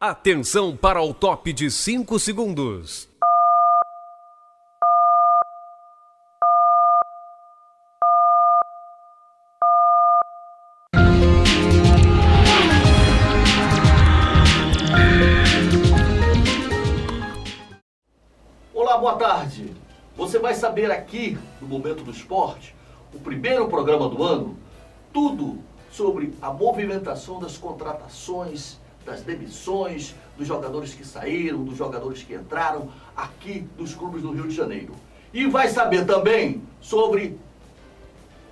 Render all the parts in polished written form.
Atenção para o top de 5 segundos. Olá, boa tarde. Você vai saber aqui, no Momento do Esporte, o primeiro programa do ano, tudo sobre a movimentação das contratações, das demissões, dos jogadores que saíram, dos jogadores que entraram aqui dos clubes do Rio de Janeiro. E vai saber também sobre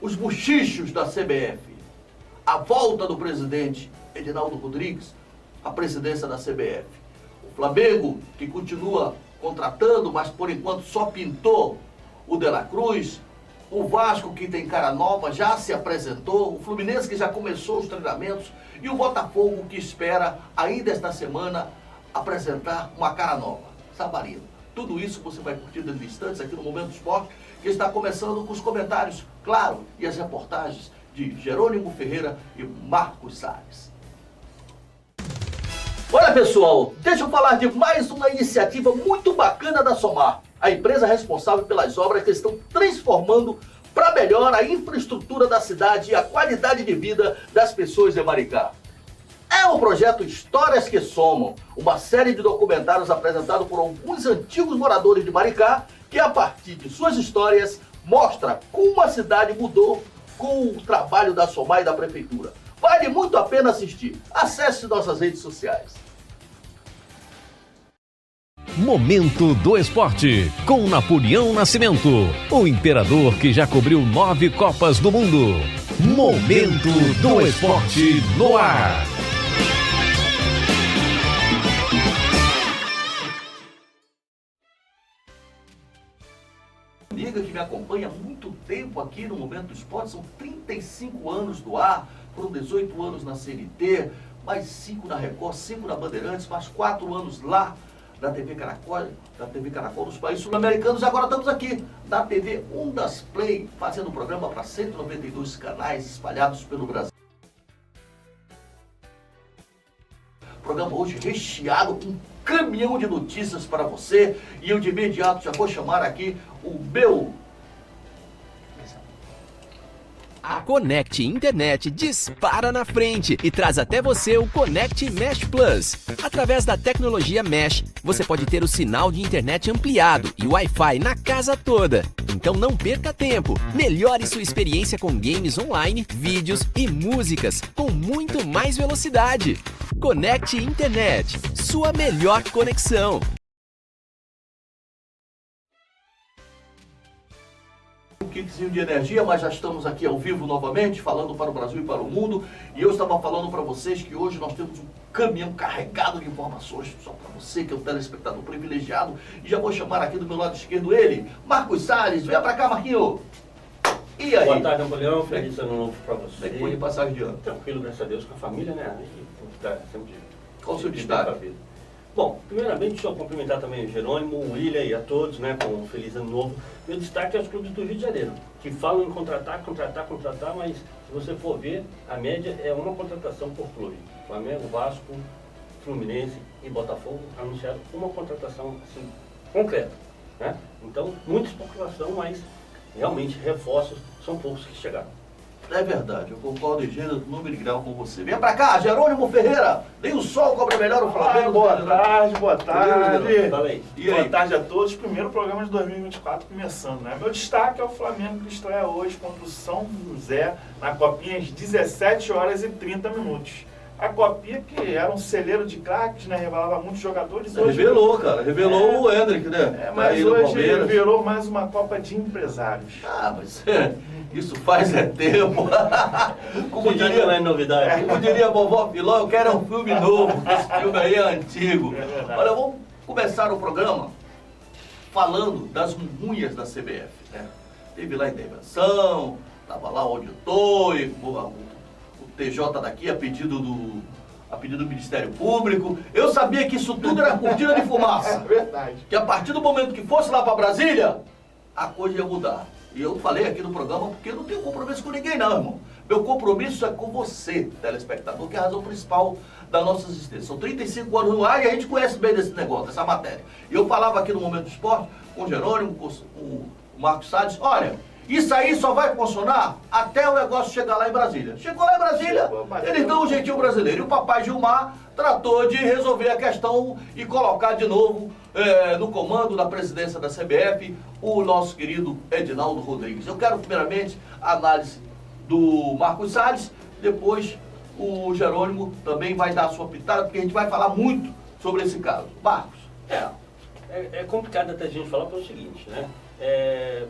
os bochichos da CBF, a volta do presidente Edinaldo Rodrigues à presidência da CBF. O Flamengo, que continua contratando, mas por enquanto só pintou o De La Cruz. O Vasco, que tem cara nova, já se apresentou. O Fluminense, que já começou os treinamentos. E o Botafogo, que espera ainda esta semana apresentar uma cara nova, Sabarino. Tudo isso você vai curtir dentro de instantes aqui no Momento do Esporte, que está começando com os comentários, claro, e as reportagens de Jerônimo Ferreira e Marcos Salles. Olha, pessoal, deixa eu falar de mais uma iniciativa muito bacana da Somar, a empresa responsável pelas obras que estão transformando para melhor a infraestrutura da cidade e a qualidade de vida das pessoas de Maricá. É o projeto Histórias que Somam, uma série de documentários apresentado por alguns antigos moradores de Maricá, que a partir de suas histórias mostra como a cidade mudou com o trabalho da Somar e da Prefeitura. Vale muito a pena assistir. Acesse nossas redes sociais. Momento do Esporte, com Napoleão Nascimento, o imperador que já cobriu 9 Copas do Mundo. Momento do Esporte no ar. Amiga que me acompanha há muito tempo aqui no Momento do Esporte, são 35 anos do ar, foram 18 anos na CNT, mais 5 na Record, 5 na Bandeirantes, mais 4 anos lá da TV Caracol dos países sul-americanos. Agora estamos aqui na TV Ondas Play, fazendo um programa para 192 canais espalhados pelo Brasil. Programa hoje recheado com um caminhão de notícias para você, e eu de imediato já vou chamar aqui o meu... A Conect Internet dispara na frente e traz até você o Conect Mesh Plus. Através da tecnologia Mesh, você pode ter o sinal de internet ampliado e Wi-Fi na casa toda. Então não perca tempo. Melhore sua experiência com games online, vídeos e músicas com muito mais velocidade. Conect Internet, sua melhor conexão. Um kickzinho de energia, mas já estamos aqui ao vivo novamente, falando para o Brasil e para o mundo. E eu estava falando para vocês que hoje nós temos um caminhão carregado de informações só para você, que é um telespectador privilegiado. E já vou chamar aqui do meu lado esquerdo ele, Marcos Salles. Vem para cá, Marquinho. E aí? Boa tarde, Napoleão. Feliz ano novo para você. Como é que foi de passagem de ano? Tranquilo, graças a Deus, com a família, né? Aí tem que estar sempre... Qual o seu destaque? Bom, primeiramente, deixa eu cumprimentar também o Jerônimo, o William e a todos, né, com um feliz ano novo. Meu destaque é os clubes do Rio de Janeiro, que falam em contratar, mas se você for ver, a média é uma contratação por clube. Flamengo, Vasco, Fluminense e Botafogo anunciaram uma contratação assim, concreta, né? Então, muita especulação, mas realmente reforços são poucos que chegaram. É verdade, eu concordo em gênero, número e grau com você. Vem pra cá, Jerônimo Ferreira. Nem o sol cobra melhor o Flamengo. Boa tarde. Boa tarde a todos. Primeiro programa de 2024 começando, né? Meu destaque é o Flamengo, que estreia hoje contra o São José na Copinha às 17 horas e 30 minutos. A Copinha, que era um celeiro de craques, né? Revelava muitos jogadores. Hoje revelou, cara. Revelou o Hendrick, né? Mas hoje virou mais uma Copa de empresários. Ah, mas isso faz tempo. Como diria, não é novidade. Como diria a vovó Filó, eu quero um filme novo. Esse filme aí é antigo. Olha, vamos começar o programa falando das munhunhas da CBF, né? Teve lá a intervenção, tava lá o auditor, o TJ daqui a pedido do Ministério Público. Eu sabia que isso tudo era cortina de fumaça. É verdade. Que a partir do momento que fosse lá para Brasília, a coisa ia mudar. E eu falei aqui no programa porque eu não tenho compromisso com ninguém não, irmão. Meu compromisso é com você, telespectador, que é a razão principal da nossa existência. São 35 anos no ar e a gente conhece bem desse negócio, dessa matéria. E eu falava aqui no Momento do Esporte com o Jerônimo, com o Marcos Salles, olha, isso aí só vai funcionar até o negócio chegar lá em Brasília. Chegou lá em Brasília, eles dão um jeitinho brasileiro. E o papai Gilmar tratou de resolver a questão e colocar de novo no comando da presidência da CBF o nosso querido Edinaldo Rodrigues. Eu quero primeiramente a análise do Marcos Salles, depois o Jerônimo também vai dar a sua pitada, porque a gente vai falar muito sobre esse caso. Marcos. É complicado até a gente falar pelo seguinte, né?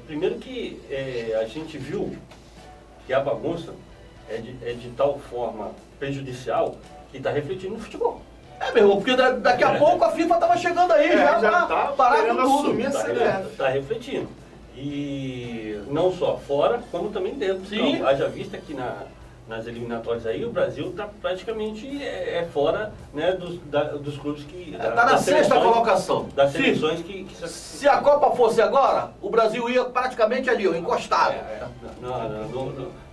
Primeiro que a gente viu que a bagunça é de tal forma prejudicial que está refletindo no futebol. Meu irmão, porque daqui a pouco a FIFA estava chegando aí, já tá parar com tudo. Está refletindo. E não só fora, como também dentro. Sim. Então, haja vista que nas eliminatórias aí, o Brasil está praticamente fora, né, dos clubes que... Está na sexta colocação. Das seleções que... Se a Copa fosse agora, o Brasil ia praticamente ali, encostado.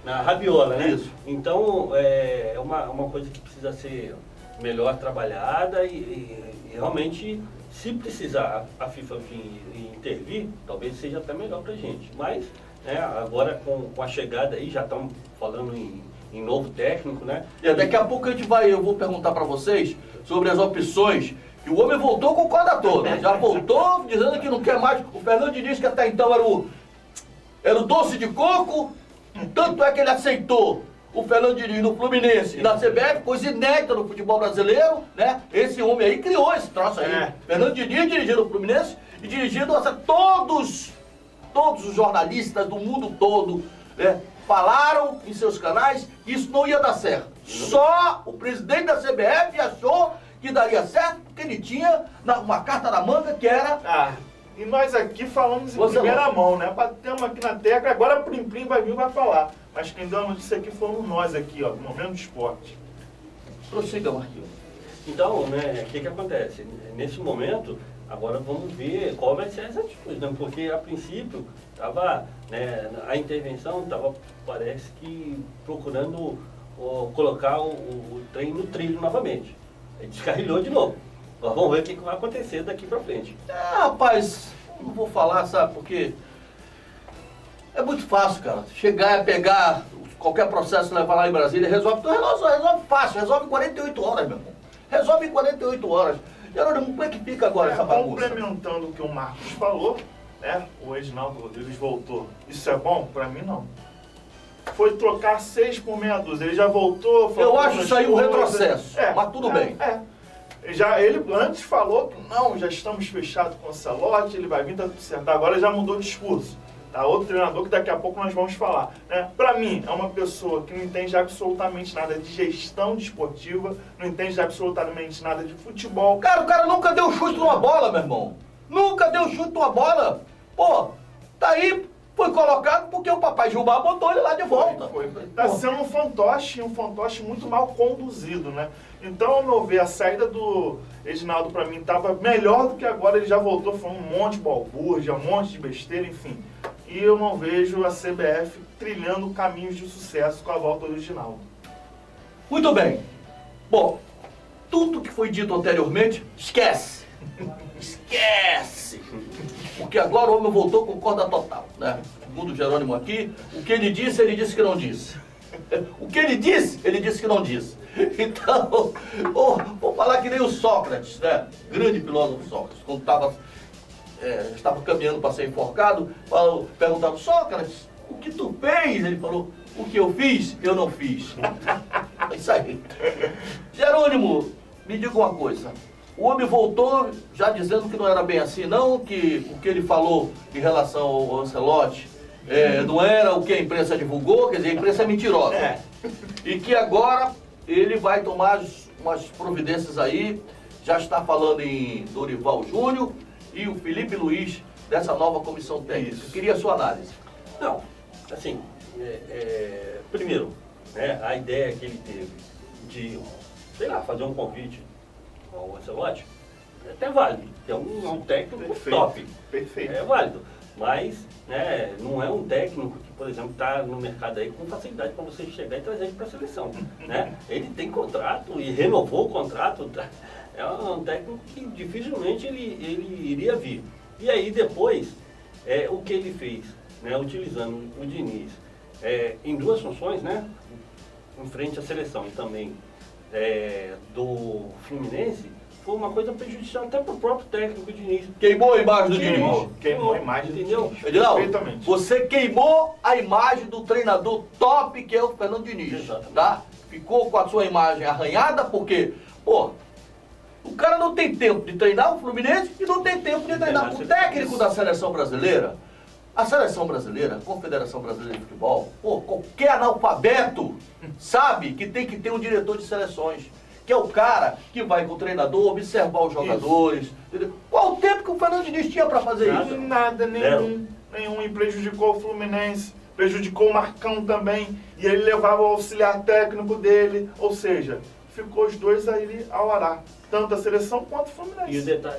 Na rabiola, né? Isso. Então, é uma coisa que precisa ser melhor trabalhada e realmente, se precisar a FIFA intervir, talvez seja até melhor pra gente. Mas, né, agora com a chegada aí, já estão falando em novo técnico, né? Daqui a pouco eu vou perguntar para vocês sobre as opções, que o homem voltou com o corda toda, já voltou dizendo que não quer mais. O Fernando Diniz, que até então era o doce de coco, tanto é que ele aceitou o Fernando Diniz no Fluminense e na CBF, coisa inédita no futebol brasileiro, né? Esse homem aí criou esse troço aí. Fernando Diniz dirigindo o Fluminense e dirigindo todos os jornalistas do mundo todo, né? Falaram em seus canais que isso não ia dar certo. Só o presidente da CBF achou que daria certo porque ele tinha uma carta na manga que era... E nós aqui falamos em primeira mão, né? Batemos aqui na tecla, agora o Plim Plim vai vir e vai falar. Mas quem deu a notícia aqui fomos nós aqui, ó, no Momento do Esporte. Prossiga, Marquinhos. Então, né, o que acontece? Nesse momento, agora vamos ver qual vai ser as atitudes, né? Porque a princípio estava, né, a intervenção estava, parece que procurando colocar o trem no trilho novamente. Aí descarrilhou de novo. Nós vamos ver o que vai acontecer daqui para frente. Rapaz, não vou falar, sabe, porque é muito fácil, cara. Chegar e pegar qualquer processo, levar lá em Brasília, resolve fácil, resolve em 48 horas, meu irmão. Resolve em 48 horas. Jerônimo, como é que fica agora essa bagunça? Complementando o que o Marcos falou, né? O Edinaldo Rodrigues voltou. Isso é bom? Pra mim, não. Foi trocar 6 por meia dúzia. Ele já voltou... Eu acho isso aí um retrocesso, mas tudo bem. Ele antes falou que não, já estamos fechados com o Ancelotti, ele vai vir, tá tudo certo. Agora já mudou o discurso. Tá? Outro treinador que daqui a pouco nós vamos falar. Né? Pra mim, é uma pessoa que não entende absolutamente nada de gestão desportiva, não entende absolutamente nada de futebol. Cara, o cara nunca deu chute numa bola, meu irmão. Nunca deu chute numa bola. Pô, tá aí, foi colocado porque o papai Gilmar botou ele lá de volta. Tá sendo um fantoche muito mal conduzido, né? Então, ao meu ver, a saída do Edinaldo pra mim tava melhor do que agora. Ele já voltou falando um monte de balbúrdia, um monte de besteira, enfim. E eu não vejo a CBF trilhando caminhos de sucesso com a volta do Edinaldo. Muito bem. Bom, tudo que foi dito anteriormente, esquece. Esquece. Porque agora o homem voltou com corda total, né? Segundo o Jerônimo aqui, o que ele disse que não disse. O que ele disse que não disse. Então, vou falar que nem o Sócrates, né? Grande filósofo Sócrates, quando estava caminhando para ser enforcado, perguntaram, Sócrates, o que tu fez? Ele falou, o que eu fiz, eu não fiz. É isso aí. Jerônimo, me diga uma coisa. O homem voltou já dizendo que não era bem assim, não, que o que ele falou em relação ao Ancelotti não era o que a imprensa divulgou, quer dizer, a imprensa é mentirosa. E que agora ele vai tomar umas providências aí, já está falando em Dorival Júnior e o Felipe Luiz dessa nova comissão técnica. Eu queria a sua análise. Não, assim, primeiro, né, a ideia que ele teve de, sei lá, fazer um convite ao Ancelotti é até válido. É um técnico top. Perfeito. É válido. Mas, né, não é um técnico que, por exemplo, está no mercado aí com facilidade para você chegar e trazer ele para a seleção, né? Ele tem contrato e renovou o contrato, tá? É um técnico que dificilmente ele iria vir. E aí depois, o que ele fez, né, utilizando o Diniz em duas funções, né, em frente à seleção e também do Fluminense, foi uma coisa prejudicial até para o próprio técnico Diniz. Queimou a imagem do Diniz. Queimou a imagem, entendeu? Perfeitamente. Você queimou a imagem do treinador top que é o Fernando Diniz. Exatamente. Tá? Ficou com a sua imagem arranhada porque, pô, o cara não tem tempo de treinar o Fluminense e não tem tempo de treinar o técnico da seleção brasileira. A seleção brasileira, a Confederação Brasileira de Futebol, pô, qualquer analfabeto sabe que tem que ter um diretor de seleções, que é o cara que vai com o treinador observar os jogadores. Entendeu? Qual o tempo que o Fernando Diniz tinha para fazer isso? Nada, nenhum. E prejudicou o Fluminense, prejudicou o Marcão também, e ele levava o auxiliar técnico dele, ou seja, ficou os dois aí ao arar, tanto a seleção quanto o Fluminense.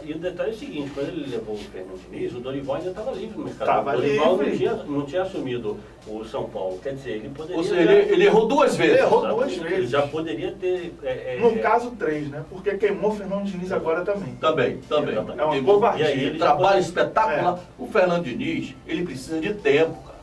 E o detalhe é o seguinte, quando ele levou o Fernando Diniz, o Dorival ainda estava livre no mercado. Tava o Dorival livre. não tinha assumido o São Paulo, quer dizer, ele poderia... Ou seja, ele errou duas vezes. Ele já poderia ter... No caso, 3, né? Porque queimou o Fernando Diniz agora também. Também. É uma covardia. Trabalho espetacular. O Fernando Diniz, ele precisa de tempo, cara.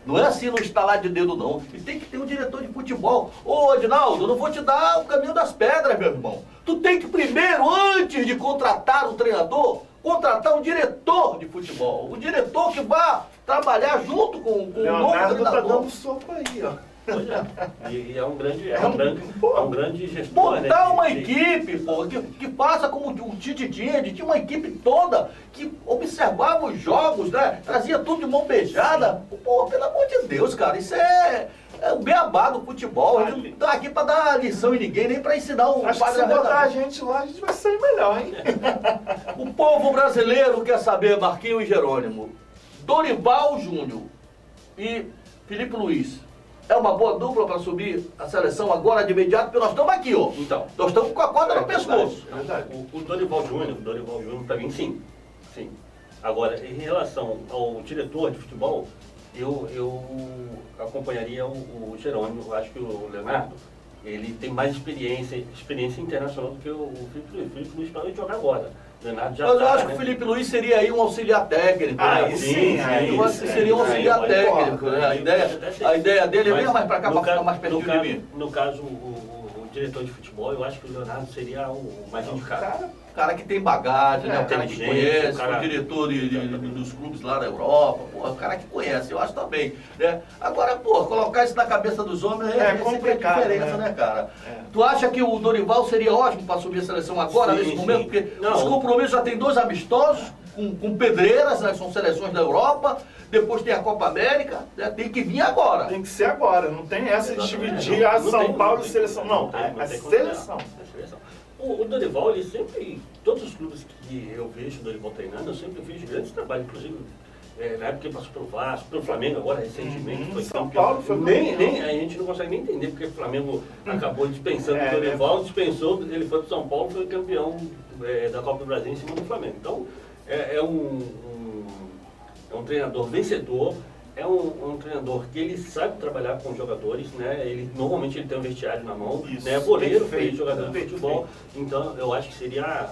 Não é assim no estalar de dedo, não. E tem que ter um diretor de futebol. Ô, Adinaldo, eu não vou te dar o caminho das pedras, meu irmão. Tu tem que primeiro, antes de contratar um treinador, contratar um diretor de futebol. Um diretor que vá trabalhar junto com o novo Leonardo treinador. tá dando sopa aí, ó. Pois é. E é um grande gestor, né? Montar uma equipe, pô, que faça como o Tite tinha uma equipe toda que observava os jogos, né? Trazia tudo de mão beijada. Pô, pelo amor de Deus, cara, isso é o beabá do futebol. A gente não tá aqui pra dar lição em ninguém, nem pra ensinar o Acho que se botar a gente lá, a gente vai sair melhor, hein? O povo brasileiro quer saber, Marquinhos e Jerônimo, Dorival Júnior e Felipe Luiz. É uma boa dupla para subir a seleção agora de imediato, porque nós estamos aqui, ó. Então, nós estamos com a corda no pescoço. O Dorival Júnior, para mim, sim. Agora, em relação ao diretor de futebol, eu acompanharia o Jerônimo. Eu acho que o Leonardo, ele tem mais experiência internacional do que o Felipe Luiz para ele jogar agora. Mas eu acho que o Felipe Luiz seria aí um auxiliar técnico. Né? Sim. Eu acho que seria um auxiliar técnico. Né? A ideia dele é vir mais para cá para ficar mais perto de mim. No caso, o diretor de futebol, eu acho que o Leonardo seria o mais indicado. O cara que tem bagagem, né? O cara que conhece, o diretor dos clubes lá da Europa, pô, o cara que conhece, eu acho também. Né? Agora, pô, colocar isso na cabeça dos homens é complicado, diferença, né, cara? Tu acha que o Dorival seria ótimo para subir a seleção agora, nesse momento? Porque os compromissos já tem 2 amistosos, com pedreiras, né? São seleções da Europa. Depois tem a Copa América, né? Tem que vir agora. Tem que ser agora, não tem essa de dividir a São Paulo e seleção. Não, é seleção. O Dorival, ele sempre, todos os clubes que eu vejo o Dorival treinando, eu sempre vejo grandes trabalhos, inclusive na época que passou pelo Vasco, pelo Flamengo agora recentemente, foi São campeão. Paulo foi nem a gente não consegue nem entender porque o Flamengo acabou dispensando o Dorival, dispensou, ele foi para São Paulo, foi campeão da Copa do Brasil em cima do Flamengo. Então, é um treinador vencedor. É um treinador que ele sabe trabalhar com jogadores, né? Ele normalmente ele tem um vestiário na mão, né? Goleiro, fez jogador de futebol. Então eu acho que seria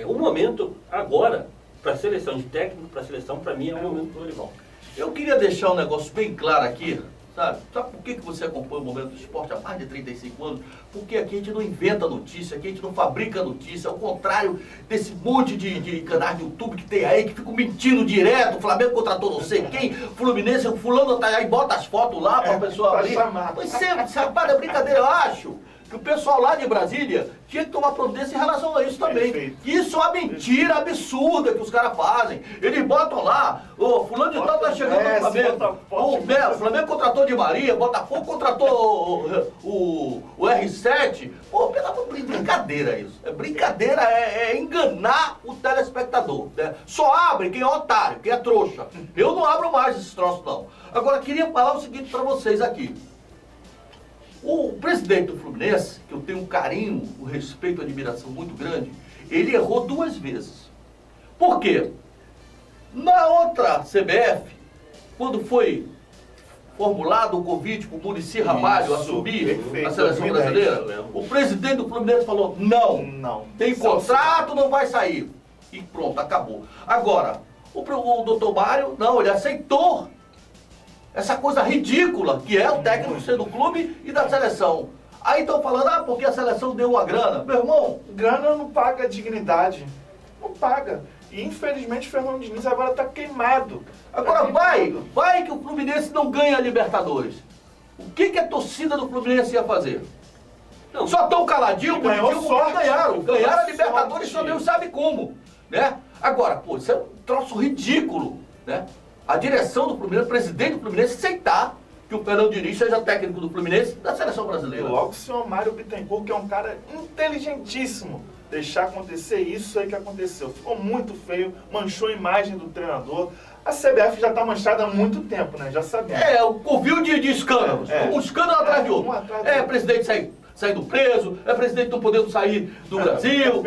o momento agora para a seleção de técnico, para a seleção, para mim é o momento do Dorival. Eu queria deixar um negócio bem claro aqui. Sabe por que você acompanha o Momento do Esporte há mais de 35 anos? Porque aqui a gente não inventa notícia, aqui a gente não fabrica notícia, ao contrário desse monte de canais de YouTube que tem aí, que ficam mentindo direto, o Flamengo contratou não sei quem, Fluminense, o fulano tá aí, bota as fotos lá para a pessoa abrir. Pois sempre, rapaz, é brincadeira, eu acho que o pessoal lá de Brasília tinha que tomar providência em relação a isso também. Perfeito. Isso é uma mentira absurda que os caras fazem. Eles botam lá, o fulano de tal tá chegando no Flamengo. O Flamengo contratou Di Maria, Botafogo contratou o R7. Pô, brincadeira isso. É brincadeira, é enganar o telespectador. Né? Só abre quem é otário, quem é trouxa. Eu não abro mais esses troços, não. Agora, queria falar o seguinte para vocês aqui. O presidente do Fluminense, que eu tenho um carinho, um respeito, uma admiração muito grande, ele errou 2 vezes. Por quê? Na outra CBF, quando foi formulado o convite para o Muricy Ramalho assumir a seleção brasileira, o presidente do Fluminense falou, não, tem contrato, não vai sair. E pronto, acabou. Agora, o doutor Mário, não, ele aceitou essa coisa ridícula que é o técnico ser do clube e da seleção. Aí estão falando, porque a seleção deu uma grana. Meu irmão, grana não paga dignidade. Não paga. E infelizmente o Fernando Diniz agora está queimado. Agora vai que o Fluminense não ganha a Libertadores. O que a torcida do Fluminense ia fazer? Não, só tão caladinho, porque ganharam a Libertadores, só Deus sabe como, né? Agora, isso é um troço ridículo, né? A direção do Fluminense, o presidente do Fluminense aceitar que o Fernando Diniz seja técnico do Fluminense da seleção brasileira. E logo o senhor Mário Bittencourt, que é um cara inteligentíssimo, deixar acontecer isso aí que aconteceu. Ficou muito feio, manchou a imagem do treinador. A CBF já está manchada há muito tempo, né? Já sabia. O covil de escândalos. Um escândalo atrás de outro. Presidente saindo preso, presidente não podendo sair do Brasil.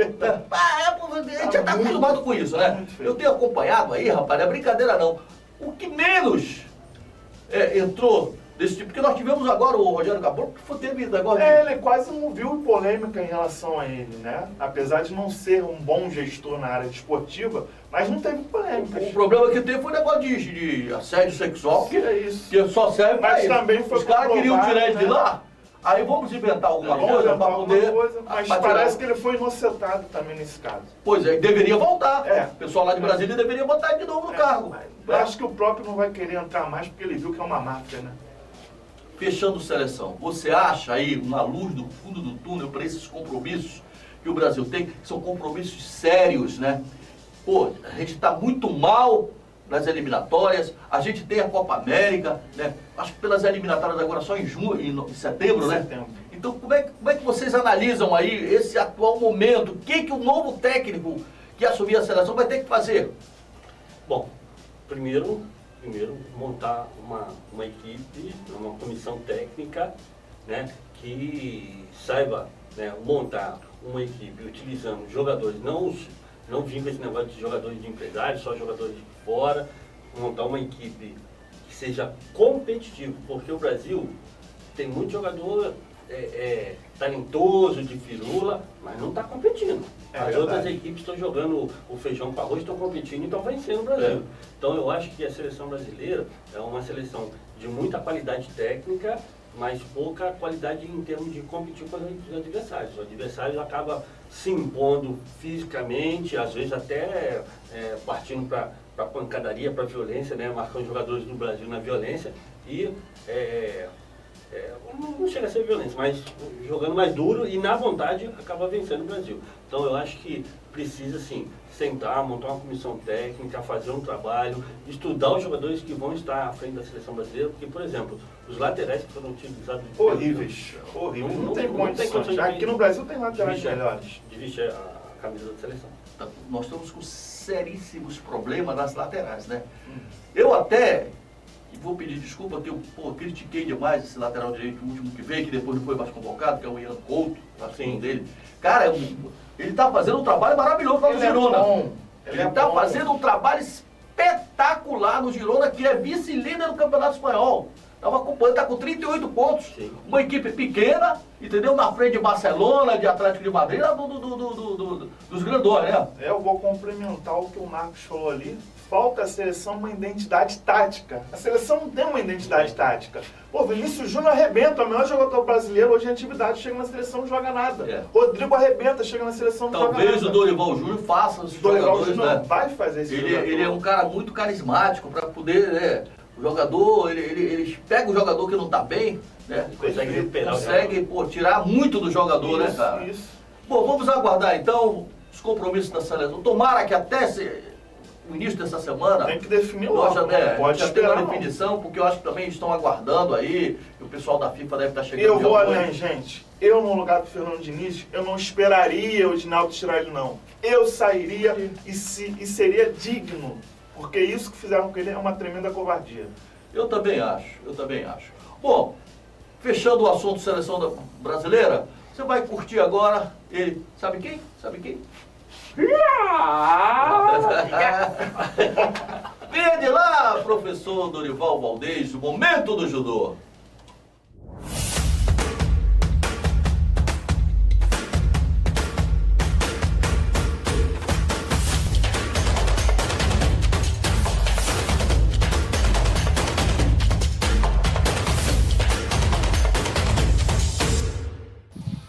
A gente já está acostumado com isso, né? Eu tenho acompanhado aí, rapaz, não é brincadeira não. O que menos entrou desse tipo, porque nós tivemos agora o Rogério Caboclo, que teve negócio ele quase não viu polêmica em relação a ele, né? Apesar de não ser um bom gestor na área desportiva, mas não teve polêmica. O problema que teve foi o negócio de assédio sexual, que só serve para isso. Também foi os caras queriam tirar ele de lá, aí vamos inventar alguma coisa para poder... Mas parece que ele foi inocentado também nesse caso. Pois é, deveria voltar. O pessoal lá de Brasília deveria botar ele de novo no cargo. Eu acho que o próprio não vai querer entrar mais porque ele viu que é uma máfia, né? Fechando seleção, você acha aí uma luz do fundo do túnel para esses compromissos que o Brasil tem, que são compromissos sérios, né? A gente está muito mal nas eliminatórias, a gente tem a Copa América, né? Acho que pelas eliminatórias agora só em setembro, né? Então como é que vocês analisam aí esse atual momento? O que o novo técnico que assumir a seleção vai ter que fazer? Bom, primeiro montar uma equipe, uma comissão técnica, né, que saiba, né, montar uma equipe utilizando jogadores, não vir com esse negócio de jogadores de empresários, só jogadores de fora, montar uma equipe que seja competitiva, porque o Brasil tem muito jogador talentoso, de firula, mas não está competindo. As outras equipes estão jogando o feijão com arroz, estão competindo e estão vencendo o Brasil. Então eu acho que a seleção brasileira é uma seleção de muita qualidade técnica, mas pouca qualidade em termos de competir com os adversários. O adversário acaba se impondo fisicamente, às vezes até partindo para a pancadaria, para a violência, né? Marcando jogadores do Brasil na violência e não chega a ser violência, mas jogando mais duro e na vontade acaba vencendo o Brasil. Então eu acho que precisa sim sentar, montar uma comissão técnica, fazer um trabalho, estudar os jogadores que vão estar à frente da seleção brasileira, porque, por exemplo, os laterais que foram utilizados... Horríveis. Não tem condições. Aqui no Brasil tem laterais melhores. De vestir a camisa da seleção. Nós estamos com seríssimos problemas nas laterais, né? Eu até... E vou pedir desculpa, eu critiquei demais esse lateral direito, o último que veio, que depois não foi mais convocado, que é o Ian Couto, assim, dele. Cara, ele está fazendo um trabalho maravilhoso lá no Girona. Ele está fazendo um trabalho espetacular no Girona, que é vice-líder do Campeonato Espanhol. Estava acompanhando, está com 38 pontos. Sim. Uma equipe pequena, entendeu? Na frente de Barcelona, de Atlético de Madrid, dos grandões, né? Eu vou complementar o que o Marcos falou ali. Falta a seleção uma identidade tática. A seleção não tem uma identidade tática. Vinícius Júnior arrebenta, o melhor jogador brasileiro hoje em atividade, chega na seleção e não joga nada. Rodrigo arrebenta, chega na seleção e não joga nada. Talvez o Dorival Júnior faça os jogadores, né? Vai fazer esse jogador. Ele é um cara muito carismático para poder, né? O jogador, ele pega o jogador que não está bem, né? Consegue tirar muito do jogador, né, cara? Isso. Bom, vamos aguardar então os compromissos da seleção. Tomara que até o início dessa semana... Tem que definir logo, já tem uma definição, porque eu acho que também estão aguardando aí, e o pessoal da FIFA deve estar chegando. Eu vou além, gente. Eu, no lugar do Fernando Diniz, eu não esperaria o Edinaldo tirar ele, não. Eu sairia e seria digno, porque isso que fizeram com ele é uma tremenda covardia. Eu também acho. Bom, fechando o assunto seleção brasileira, você vai curtir agora ele, sabe quem? Vem de lá, professor Dorival Valdez, o momento do judô.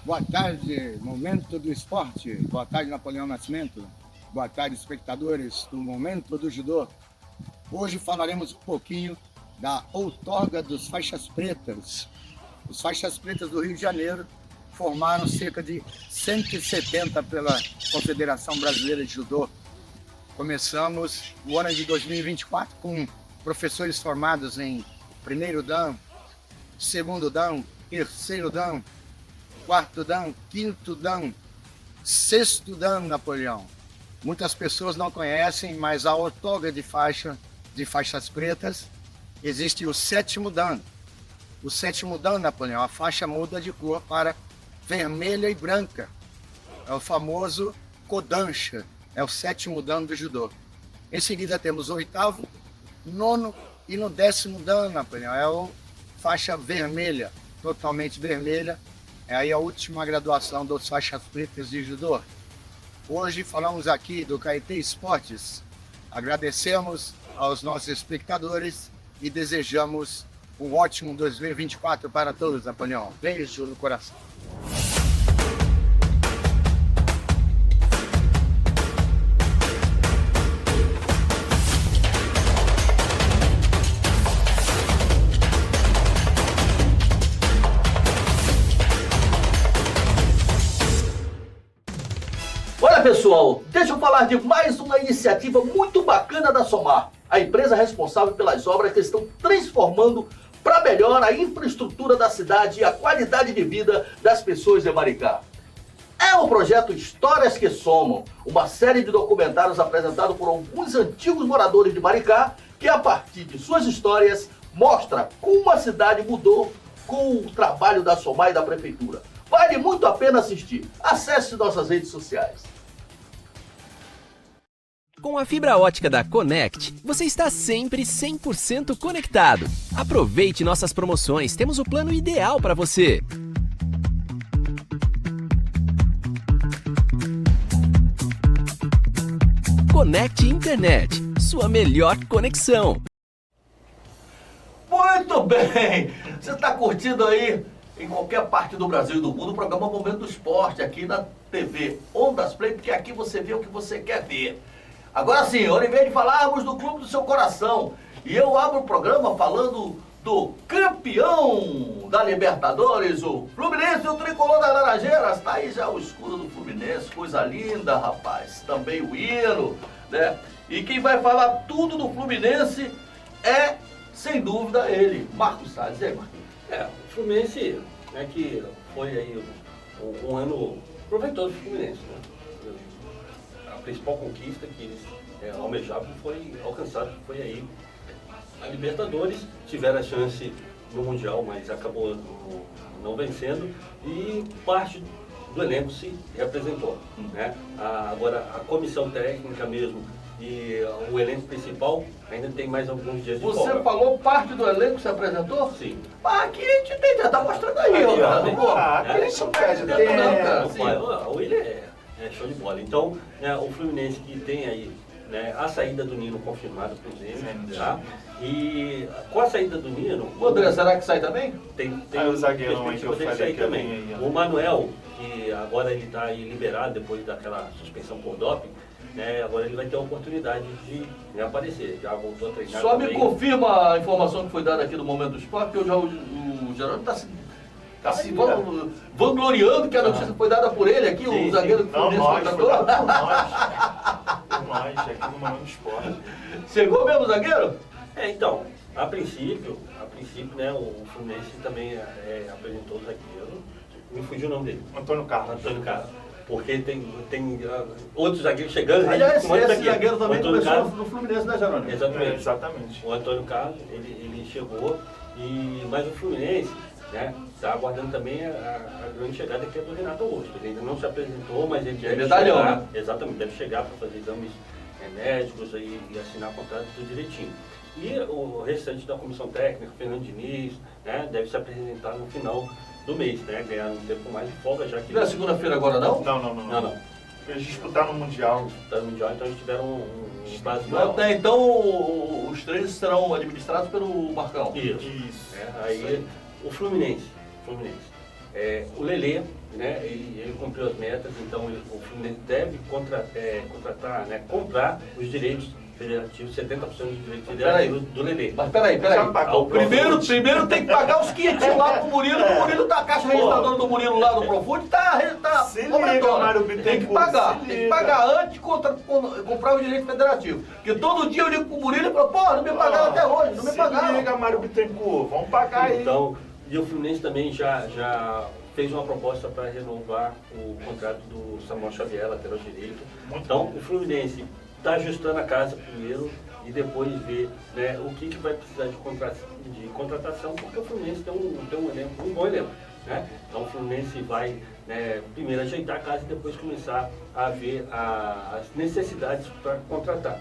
Boa tarde, Momento do Esporte. Boa tarde, Napoleão Nascimento. Boa tarde, espectadores do Momento do Judô. Hoje falaremos um pouquinho da outorga dos faixas pretas. Os faixas pretas do Rio de Janeiro formaram cerca de 170 pela Confederação Brasileira de Judô. Começamos o ano de 2024 com professores formados em primeiro dan, segundo dan, terceiro dan, quarto dan, quinto dan, sexto dan, Napoleão. Muitas pessoas não conhecem, mas a outorga de faixas pretas existe o sétimo dan. O sétimo dan, Napoleão, a faixa muda de cor para vermelha e branca. É o famoso kodansha, é o sétimo dan do judô. Em seguida temos o oitavo, nono e no 10º dan, Napoleão, é a faixa vermelha, totalmente vermelha. É aí a última graduação dos faixas pretas de judô. Hoje falamos aqui do Caetê Esportes. Agradecemos aos nossos espectadores e desejamos um ótimo 2024 para todos, Napoleão. Beijo no coração. Pessoal, deixa eu falar de mais uma iniciativa muito bacana da Somar, a empresa responsável pelas obras que estão transformando para melhor a infraestrutura da cidade e a qualidade de vida das pessoas de Maricá. É o projeto Histórias que Somam, uma série de documentários apresentados por alguns antigos moradores de Maricá que, a partir de suas histórias, mostra como a cidade mudou com o trabalho da Somar e da Prefeitura. Vale muito a pena assistir. Acesse nossas redes sociais. Com a fibra ótica da Connect, você está sempre 100% conectado. Aproveite nossas promoções, temos o plano ideal para você. Connect Internet, sua melhor conexão. Muito bem! Você está curtindo aí, em qualquer parte do Brasil e do mundo, o programa Momento do Esporte, aqui na TV Ondas Play, porque aqui você vê o que você quer ver. Agora sim, hora em vez de falarmos do clube do seu coração, e eu abro o programa falando do campeão da Libertadores, o Fluminense e o Tricolor das Laranjeiras. Tá aí já o escudo do Fluminense, coisa linda, rapaz. Também o hino, né? E quem vai falar tudo do Fluminense é, sem dúvida, ele, Marcos Salles. E aí, Marquinhos? O Fluminense, né, que foi aí um ano proveitoso do Fluminense, né? A principal conquista que eles almejavam foi alcançada, foi aí a Libertadores. Tiveram a chance no Mundial, mas acabou não vencendo, e parte do elenco se representou, né? Agora a comissão técnica mesmo e o elenco principal ainda tem mais alguns dias de folga. Você falou parte do elenco se apresentou? Sim. Aqui a gente tem, já tá mostrando aí, ó. Aqui a gente não perde tempo. O Willian é show de bola. Então, o Fluminense que tem aí, né, a saída do Nino confirmada, inclusive, tá? E com a saída do Nino... O André, será que sai também? Tem o zagueirão aí que eu falei falei também. Aí, o Manuel, que agora ele está aí liberado depois daquela suspensão por doping, né, agora ele vai ter a oportunidade de aparecer. Já voltou a treinar. Só também. me confirma a informação que foi dada aqui no Momento do Esporte, porque o Geraldo está se vangloriando que a notícia foi dada por ele aqui, sim, o zagueiro sim. do Fluminense contratou. Por nós, aqui no Momento do Esporte. Chegou mesmo o zagueiro? Então, a princípio, né, o Fluminense também apresentou o zagueiro. Me fugiu o nome dele. Antônio Carlos. Porque tem outros zagueiros chegando. Aliás, esse zagueiro também Antônio começou Carlos, no Fluminense, né, Jerônimo? Exatamente. O Antônio Carlos, ele chegou, mas o Fluminense, né? Está aguardando também a grande chegada que é do Renato Augusto. Ele ainda não se apresentou, mas ele deve medalhão, chegar, né? exatamente, deve chegar para fazer exames médicos e assinar o contrato tudo direitinho. E o restante da comissão técnica, Fernando Diniz, né, deve se apresentar no final do mês, né? Ganhar um tempo mais de folga, já que... Não é segunda-feira agora, não? Não. Eles disputaram no Mundial. Disputaram no Mundial, então eles tiveram um prazo Não, maior. até então os treinos serão administrados pelo Marcão. Isso. Aí o Fluminense. O Lelê, né, ele cumpriu as metas, então o Fluminense deve contratar, né, comprar os direitos federativos, 70% dos direitos federativos do Lelê. Mas peraí. Primeiro tem que pagar os 500 lá pro Murilo, que o Murilo tá a caixa registradora do Murilo lá do Profund, tá Se liga, Mário Bittencourt, tem que pagar antes de comprar o direito federativo. Porque todo dia eu ligo pro Murilo e falo, pô, não me pagaram até hoje, não me pagaram. Se liga, Mário Bittencourt, vamos pagar aí. Então, e o Fluminense também já fez uma proposta para renovar o contrato do Samuel Xavier, lateral direito. Então, o Fluminense está ajustando a casa primeiro e depois ver, né, o que vai precisar de contratação, porque o Fluminense tem um bom elenco. Né? Então o Fluminense vai, né, primeiro ajeitar a casa e depois começar a ver as necessidades para contratar.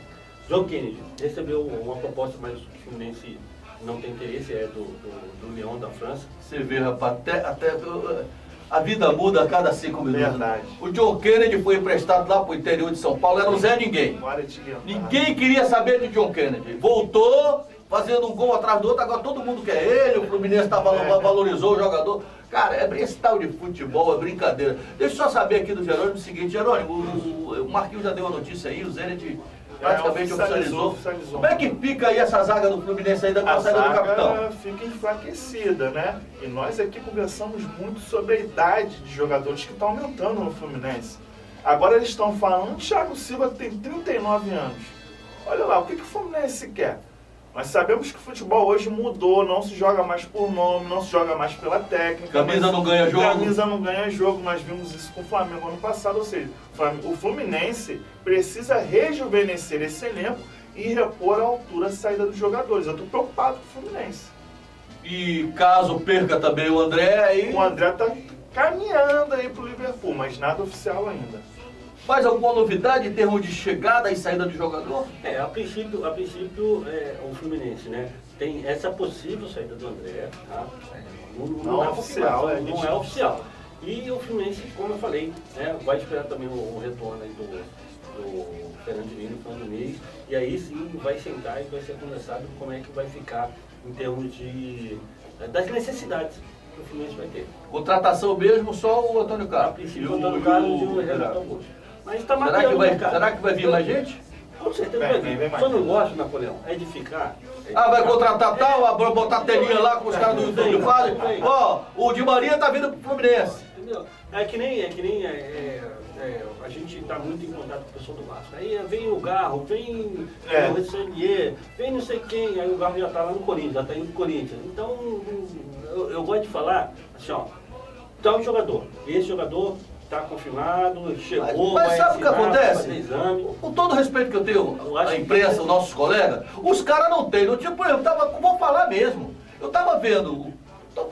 John Kennedy recebeu uma proposta, mas o Fluminense não tem interesse, é do Lyon da França. Você vê, rapaz, até a vida muda a cada 5 minutos. Verdade. O John Kennedy foi emprestado lá pro interior de São Paulo, era o Zé Ninguém. Ninguém queria saber de John Kennedy. Voltou, fazendo um gol atrás do outro, agora todo mundo quer ele, o Fluminense valorizou o jogador. Cara, esse tal de futebol é brincadeira. Deixa eu só saber aqui do Jerônimo o seguinte, Jerônimo, o Marquinhos já deu a notícia aí, o Zenit praticamente oficializou. Como é que fica aí essa zaga do Fluminense ainda com a saída do capitão? A zaga fica enfraquecida, né? E nós aqui conversamos muito sobre a idade de jogadores que estão aumentando no Fluminense. Agora eles estão falando, Thiago Silva tem 39 anos. Olha lá, o que o Fluminense quer? Nós sabemos que o futebol hoje mudou, não se joga mais por nome, não se joga mais pela técnica. Camisa não ganha jogo. Camisa não ganha jogo, nós vimos isso com o Flamengo ano passado, ou seja, o Fluminense precisa rejuvenescer esse elenco e repor a altura da saída dos jogadores. Eu estou preocupado com o Fluminense. E caso perca também o André aí... O André está caminhando aí pro Liverpool, mas nada oficial ainda. Mais alguma novidade em termos de chegada e saída de jogador? A princípio o Fluminense, né, tem essa possível saída do André, tá? Não é oficial, não é oficial. E o Fluminense, como eu falei, né, vai esperar também o retorno aí do Fernando Diniz no final do mês, e aí sim vai sentar e vai ser conversado como é que vai ficar em termos das necessidades que o Fluminense vai ter. Contratação mesmo, só o Antônio A Carlos. princípio, o Antônio Carlos e o Renato Augusto. Mas tá Será que vai vir mais gente? Com certeza vai vir. Só não gosto, Napoleão, é de ficar. Vai contratar tal, botar telinha lá com os caras do YouTube fazem. Ó, o Di Maria tá vindo pro Fluminense. Entendeu? É que nem a gente tá muito em contato com o pessoal do Vasco. Aí vem o Garro, vem o Ressanier, vem não sei quem, aí o Garro já tá lá no Corinthians, já tá indo pro Corinthians. Então, eu gosto de falar assim, ó, tal jogador, esse jogador tá confirmado, chegou, mas sabe o que acontece? Exame. Com todo o respeito que eu tenho à imprensa, os nossos colegas, os caras não têm. Tipo, por exemplo, vou falar mesmo. Eu tava vendo,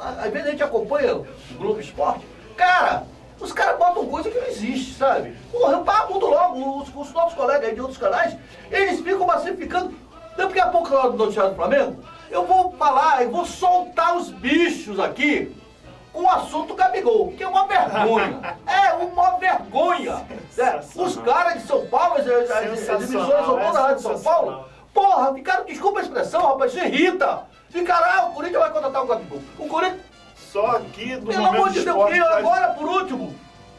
às vezes a gente acompanha o Globo Esporte, cara, os caras botam coisa que não existe, sabe? Porra, eu mudo logo, os nossos colegas aí de outros canais, eles ficam massificando. Daqui a pouco, na hora do noticiário do Flamengo, eu vou falar, eu vou soltar os bichos aqui com o assunto Gabigol, que é uma vergonha. É uma vergonha. Os caras de São Paulo, as emissoras são todas lá de São Paulo, porra, ficaram, desculpa a expressão, rapaz, isso irrita. Ficaram, o Corinthians vai contratar o Gabigol. O Corinthians... Só aqui do Pelo amor de Deus, e agora, por último,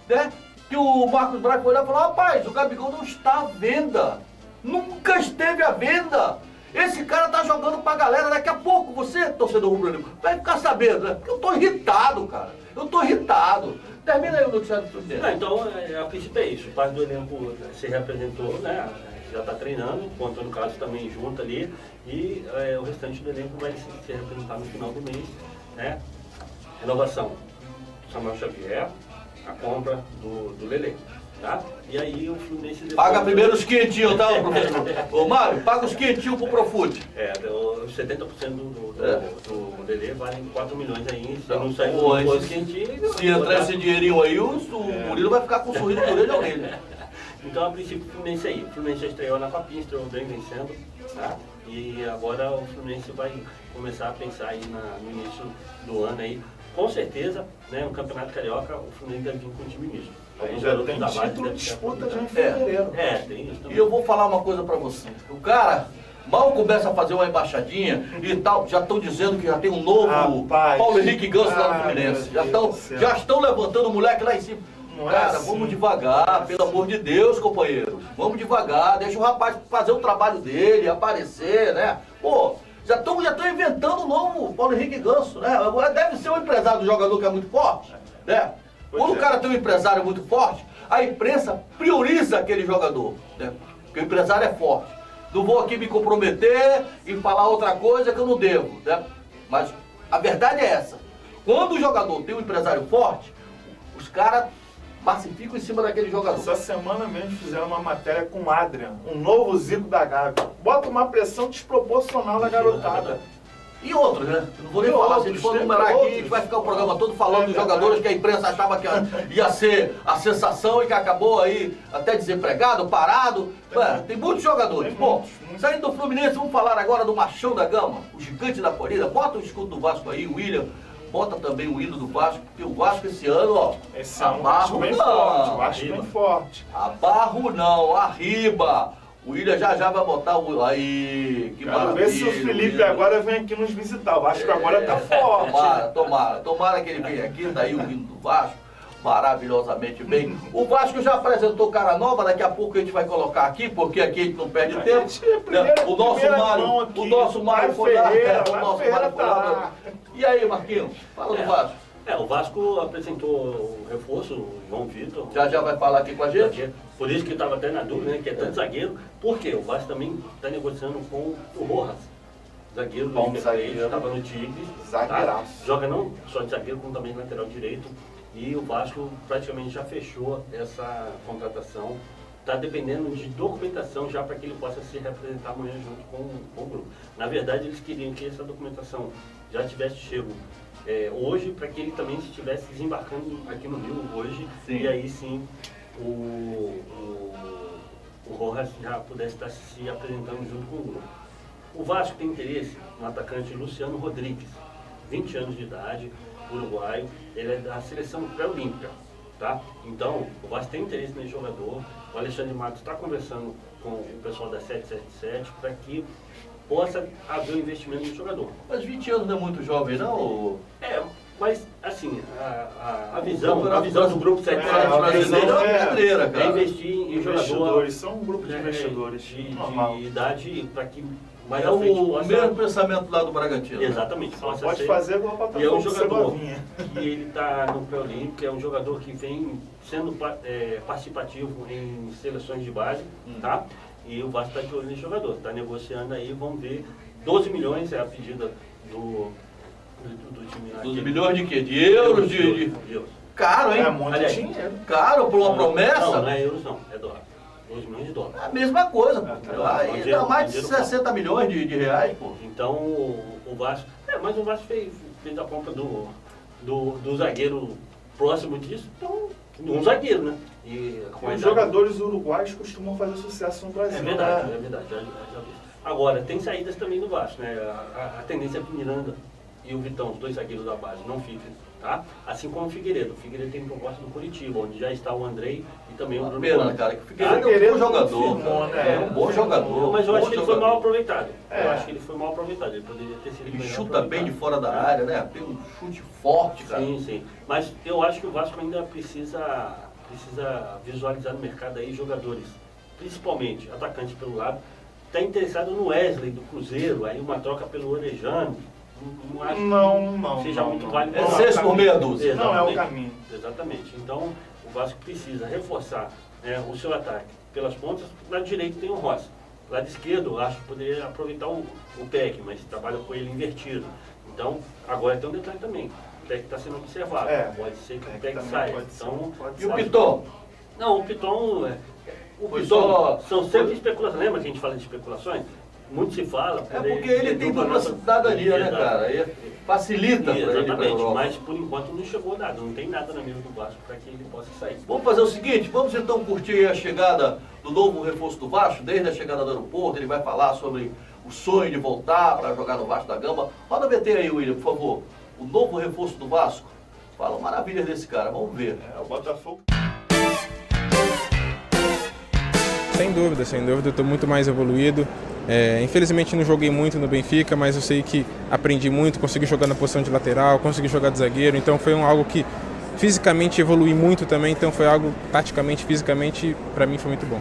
né, que o Marcos Braz foi lá e falou, rapaz, o Gabigol não está à venda. Nunca esteve à venda. Esse cara tá jogando pra galera, daqui a pouco você, torcedor rubro-negro, vai ficar sabendo, né? Porque eu tô irritado, cara. Eu tô irritado. Termina aí o noticiário do Fluminense. Então, a princípio é isso. Parte do elenco se representou, né? Já tá treinando, o Antônio Carlos também junto ali. E o restante do elenco vai se representar no final do mês, né? Renovação do Samuel Xavier, a compra do Lelê. tá? E aí o Fluminense... Depois... Paga primeiro os quentinhos, tá, professor? Ô, Mário, paga os quentinhos pro Profute. Os 70% do Lelê valem 4 milhões aí, se não sair os quentinhos... Se entrar esse dinheirinho aí, o Murilo vai ficar com um sorriso de orelha a orelha. Então, a princípio, o Fluminense aí. O Fluminense já estreou na Copinha, estreou bem vencendo, tá? E agora o Fluminense vai começar a pensar aí no início do ano aí. Com certeza, né, no Campeonato Carioca, o Fluminense deve vir com um time misto. Já tem título de disputa já em fevereiro. Tem isso também. E eu vou falar uma coisa pra você. O cara mal começa a fazer uma embaixadinha e tal, já estão dizendo que já tem um novo Paulo Henrique Ganso lá no Fluminense. Já estão levantando o moleque lá em cima. Cara, assim. Vamos devagar, pelo amor de Deus, companheiro. Vamos devagar, deixa o rapaz fazer o trabalho dele, aparecer, né? Pô, já estão inventando o novo Paulo Henrique Ganso, né? Deve ser um empresário do jogador que é muito forte, né? Quando o cara tem um empresário muito forte, a imprensa prioriza aquele jogador, né? Porque o empresário é forte. Não vou aqui me comprometer e falar outra coisa que eu não devo, né? Mas a verdade é essa. Quando o jogador tem um empresário forte, os caras pacificam em cima daquele jogador. Essa semana mesmo fizeram uma matéria com o Adrian, um novo Zico da Gávea. Bota uma pressão desproporcional na garotada. E outros, né? Não vou nem falar, se a gente for numerar aqui, a gente vai ficar o programa todo falando dos jogadores que a imprensa achava que ia ser a sensação e que acabou aí até desempregado, parado. Tem muitos jogadores. Bom, saindo do Fluminense, vamos falar agora do Machão da Gama, o gigante da corrida. Bota o escudo do Vasco aí, o William. Bota também o hino do Vasco, porque o Vasco esse ano, ó, esse ano acho bem forte, eu acho bem forte. Abarro não, arriba. O William já vai botar o... Aí, que maravilha. Quero ver se o Felipe agora vem aqui nos visitar. O Vasco agora tá forte. Tomara que ele venha aqui, daí o hino do Vasco, maravilhosamente bem. O Vasco já apresentou cara nova, daqui a pouco a gente vai colocar aqui, porque aqui a gente não perde tempo. O nosso Mário foi lá. E aí, Marquinhos, fala do Vasco. O Vasco apresentou o reforço, o João Vitor. Já vai falar aqui com a gente? Por isso que eu estava até na dúvida, né, que é tanto zagueiro. Por quê? O Vasco também está negociando com o Rojas. Zagueiro do Independente, estava no Tigres. Zagueiraço. Tá? Joga não só de zagueiro, como também de lateral direito. E o Vasco praticamente já fechou essa contratação. Está dependendo de documentação já para que ele possa se representar amanhã junto com o grupo. Na verdade, eles queriam que essa documentação já tivesse chego hoje, para que ele também estivesse desembarcando aqui no Rio hoje. Sim. E aí sim o Rojas já pudesse estar se apresentando junto com o grupo. O Vasco tem interesse no atacante Luciano Rodrigues, 20 anos de idade, uruguaio, ele é da seleção pré-olímpica, tá? Então, o Vasco tem interesse nesse jogador, o Alexandre Matos está conversando com o pessoal da 777 para que possa haver um investimento no jogador. Mas 20 anos não é muito jovem, não? Mas assim, a visão do grupo 777 brasileiro é investir em jogadores. São um grupo de investidores de idade para que mais à frente o mesmo pensamento lá do Bragantino. Exatamente. Pode fazer igual para E é um jogador que ele está no pré-olímpico, é um jogador que vem sendo participativo em seleções de base, tá? E o Vasco está de olho nesse jogador, está negociando aí, vamos ver, 12 milhões é a pedida do time. 12 milhões de quê? De euros? De euros. Caro, hein? É muito dinheiro. Caro por uma promessa? Não é euros não, é dólar. 12 milhões de dólares. É a mesma coisa, aí dá mais de 60 milhões de reais, pô. Então o Vasco, mas o Vasco fez a compra do zagueiro próximo disso, então um zagueiro, né? E os jogadores uruguaios costumam fazer sucesso no Brasil. É verdade, já vi. Agora, tem saídas também do Vasco, né? A tendência é que o Miranda e o Vitão, os dois zagueiros da base, não fiquem, tá? Assim como o Figueiredo. O Figueiredo tem proposta do Curitiba, onde já está o Andrei e também o Bruno. Pena, cara, que o Figueiredo é um bom jogador. É um bom jogador. Mas eu acho que ele foi mal aproveitado. Eu acho que ele foi mal aproveitado. Ele poderia ter sido Ele chuta bem de fora da área, né? Tem um chute forte, cara. Sim. Mas eu acho que o Vasco ainda precisa visualizar no mercado aí jogadores, principalmente atacantes pelo lado. Está interessado no Wesley do Cruzeiro, aí uma troca pelo Orejano. Não acho que seja muito válido. É 6 por meia dúzia. Não é o caminho. Exatamente. Então o Vasco precisa reforçar o seu ataque pelas pontas. Do lado direito tem o Rossi. Do lado esquerdo, eu acho que poderia aproveitar o Peck, mas trabalha com ele invertido. Então, agora tem um detalhe também. O Peck está sendo observado. Pode ser que o Peck saia. E o Piton? Não, o Piton... Só... São sempre especulações. Lembra que a gente fala de especulações? Muito se fala. Porque ele tem dupla cidadania, né, cara? Aí facilita para ele ir pra Exatamente, Europa. mas por enquanto não chegou nada. Não tem nada na mesa do Vasco para que ele possa sair. Vamos fazer o seguinte, vamos então curtir a chegada do novo reforço do Vasco, desde a chegada do aeroporto. Ele vai falar sobre o sonho de voltar para jogar no Vasco da Gama. Roda o VT aí, William, por favor. O novo reforço do Vasco. Fala maravilhas desse cara, vamos ver. O Botafogo. Sem dúvida, eu estou muito mais evoluído. Infelizmente não joguei muito no Benfica, mas eu sei que aprendi muito, consegui jogar na posição de lateral, consegui jogar de zagueiro, então foi algo que fisicamente evolui muito também, então foi algo taticamente, fisicamente, para mim foi muito bom.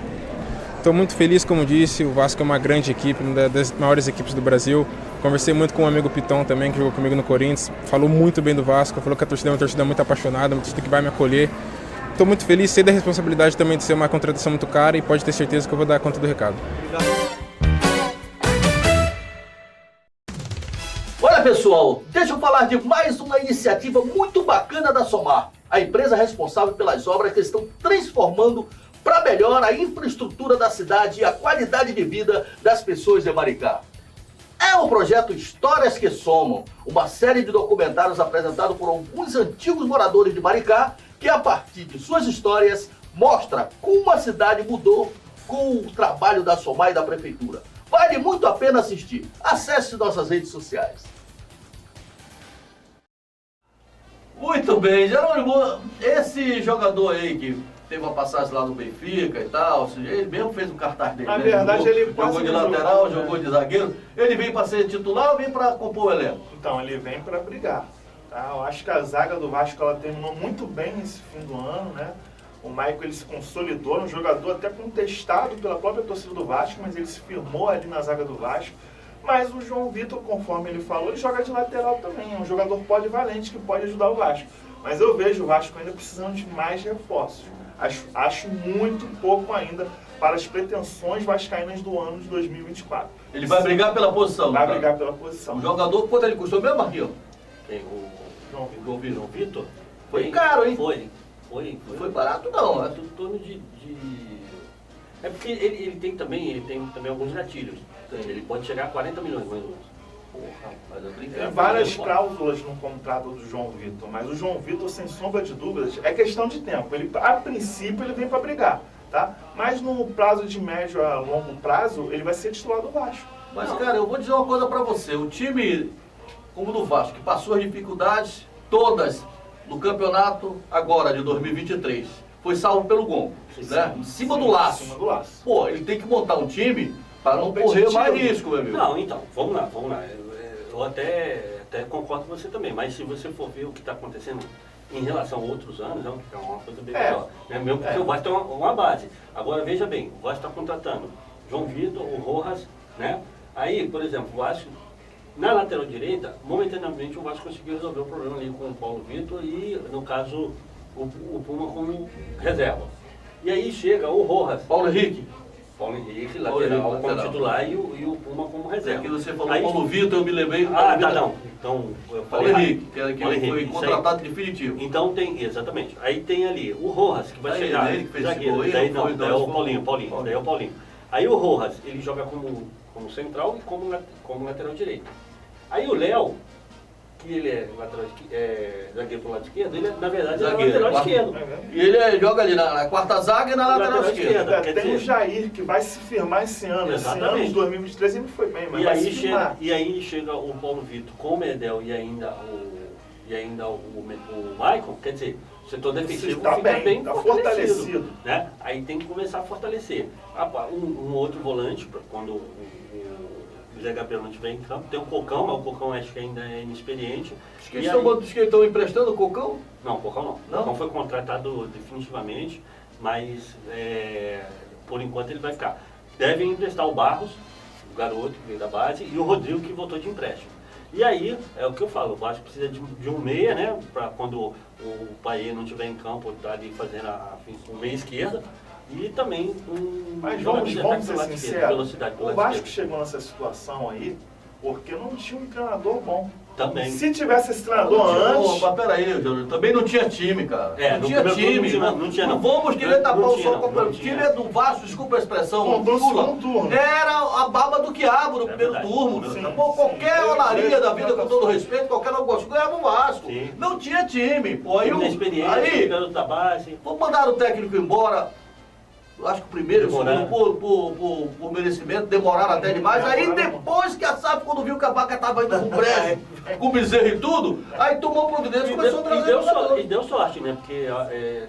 Estou muito feliz, como disse, o Vasco é uma grande equipe, uma das maiores equipes do Brasil. Conversei muito com um amigo Piton também, que jogou comigo no Corinthians, falou muito bem do Vasco, falou que a torcida é uma torcida muito apaixonada, uma torcida que vai me acolher. Estou muito feliz, sei da responsabilidade também de ser uma contratação muito cara e pode ter certeza que eu vou dar conta do recado. Olha pessoal, deixa eu falar de mais uma iniciativa muito bacana da Somar, a empresa responsável pelas obras que estão transformando para melhor a infraestrutura da cidade e a qualidade de vida das pessoas de Maricá. É o projeto Histórias que Somam, uma série de documentários apresentado por alguns antigos moradores de Maricá, que a partir de suas histórias mostra como a cidade mudou com o trabalho da Somar e da Prefeitura. Vale muito a pena assistir. Acesse nossas redes sociais. Muito bem, Jerônimo, esse jogador aí que teve uma passagem lá no Benfica e tal, ele mesmo fez o cartaz dele. Na verdade, ele jogou de lateral, jogou de zagueiro. Ele vem para ser titular ou vem para compor o elenco? Então, ele vem para brigar. Tá? Eu acho que a zaga do Vasco ela terminou muito bem nesse fim do ano, né? O Maicon ele se consolidou, um jogador até contestado pela própria torcida do Vasco, mas ele se firmou ali na zaga do Vasco. Mas o João Vitor, conforme ele falou, ele joga de lateral também, é um jogador polivalente que pode ajudar o Vasco. Mas eu vejo o Vasco ainda precisando de mais reforços. Acho muito pouco ainda para as pretensões vascaínas do ano de 2024. Ele vai brigar pela posição? Vai brigar pela posição. O jogador, quanto ele custou mesmo, Marquinhos? Tem o João Vitor? Foi caro, hein? Foi barato não, né? Em torno de... É porque ele tem também alguns gatilhos. Ele pode chegar a 40 milhões, mais ou menos. Porra, mas eu brinquei. Tem várias cláusulas no contrato do João Vitor, mas o João Vitor, sem sombra de dúvidas, é questão de tempo. Ele, a princípio, ele vem para brigar, tá? Mas no prazo de médio a longo prazo, ele vai ser titular do Vasco. Mas, cara, eu vou dizer uma coisa para você. O time, como o do Vasco, que passou as dificuldades todas no campeonato agora de 2023, foi salvo pelo Gongo, né? Em cima do laço. Pô, ele tem que montar um time para não correr mais risco, meu amigo. Não, então, vamos lá. Eu até concordo com você também, mas se você for ver o que está acontecendo em relação a outros anos, é uma coisa bem melhor. Né? Mesmo porque o Vasco tem uma base. Agora, veja bem, o Vasco está contratando João Vitor, o Rojas, né? Aí, por exemplo, o Vasco, na lateral direita, momentaneamente o Vasco conseguiu resolver o problema ali com o Paulo Vitor e, no caso, o Puma como reserva. E aí chega o Rojas. Paulo Henrique, lateral como titular e o Puma como reserva. Aqui você falou aí, Paulo Vitor, eu me lembrei do Paulo Vitor. Não. Então, eu Paulo falei Henrique, que foi contratado definitivo. Então tem, exatamente. Aí tem ali o Rojas, que vai chegar. Ele que fez zagueiro, esse daí gol, daí é o Paulinho. Daí é o Paulinho. Aí o Rojas, ele joga como central e como lateral direito. Aí o Léo, que ele é zagueiro pro lado esquerdo, ele na verdade é lateral esquerdo. E ele joga ali na quarta zaga e na lateral esquerda. Tem o Jair, que vai se firmar esse ano. Exatamente. Esse ano de 2023 ele foi bem, mas vai se firmar. E aí chega o Paulo Vitor com o Medel e ainda o Maicon, quer dizer, o setor defensivo tá fica bem fortalecido. Né? Aí tem que começar a fortalecer. Um outro volante, quando o Zé Gabriel não estiver em campo, tem o Cocão, mas o Cocão acho que ainda é inexperiente. Que estão emprestando o Cocão? Não, o Cocão não. O Cocão foi contratado definitivamente, mas por enquanto ele vai ficar. Devem emprestar o Barros, o garoto que veio da base, e o Rodrigo que voltou de empréstimo. E aí, é o que eu falo, o Vasco precisa de um meia, né? Para quando o Paê não estiver em campo, tá ali fazendo um meia esquerda. E também Mas vamos ser sinceros, velocidade o Vasco chegou nessa situação aí porque não tinha um treinador bom. Também. Se tivesse esse treinador antes... Mas peraí, também não tinha time, cara. Não tinha time. Não vamos querer tapar o sol com o time do Vasco, desculpa a expressão. Era a baba do quiabo no primeiro turno. Qualquer olaria da vida, com todo respeito, qualquer negócio, ganhava o Vasco. Não tinha time. Pô, aí, vamos mandar o técnico embora. Eu acho que o primeiro, por merecimento, demoraram até demais. Aí depois que a SAF, quando viu que a vaca estava indo com brejo, com bezerro e tudo, aí tomou providência e começou a trazer. E deu sorte, né? Porque,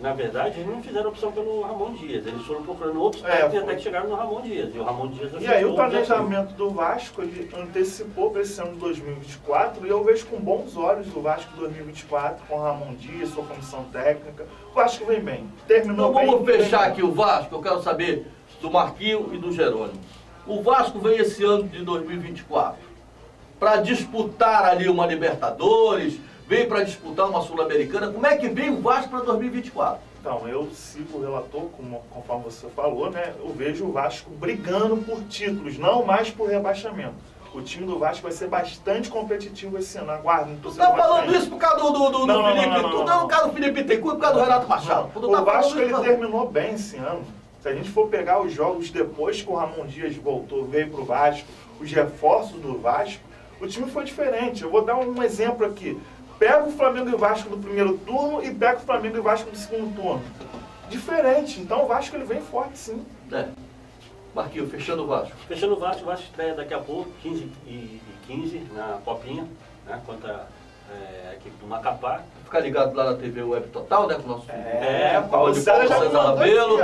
na verdade, eles não fizeram opção pelo Ramon Dias. Eles foram procurando outros técnicos até que chegaram no Ramon Dias. E o Ramon Dias E aí o planejamento do Vasco, ele antecipou para esse ano de 2024, e eu vejo com bons olhos o Vasco 2024, com o Ramon Dias, sua comissão técnica. O Vasco vem bem. Terminou bem. Então vamos fechar bem. Aqui o Vasco. Eu quero saber do Marquinho e do Jerônimo. O Vasco vem esse ano de 2024 para disputar ali uma Libertadores, veio para disputar uma Sul-Americana. Como é que vem o Vasco para 2024? Então, eu sigo o relator, conforme você falou, né? Eu vejo o Vasco brigando por títulos, não mais por rebaixamento. O time do Vasco vai ser bastante competitivo esse ano. Aguardem. Tu tá falando isso por causa do Felipe? Tu não por causa do Felipe Tencourt, por causa do Renato Machado. O Vasco ele terminou bem esse ano. Se a gente for pegar os jogos depois que o Ramon Dias voltou, veio pro Vasco, os reforços do Vasco, o time foi diferente. Eu vou dar um exemplo aqui. Pega o Flamengo e o Vasco do primeiro turno e pega o Flamengo e o Vasco do segundo turno. Diferente. Então o Vasco ele vem forte, sim. Marquinhos, fechando o Vasco. Fechando o Vasco estreia daqui a pouco, 15 na Copinha, né, contra a equipe do Macapá. Ficar ligado lá na TV Web Total, né, com o nosso Paulo César Rabelo. E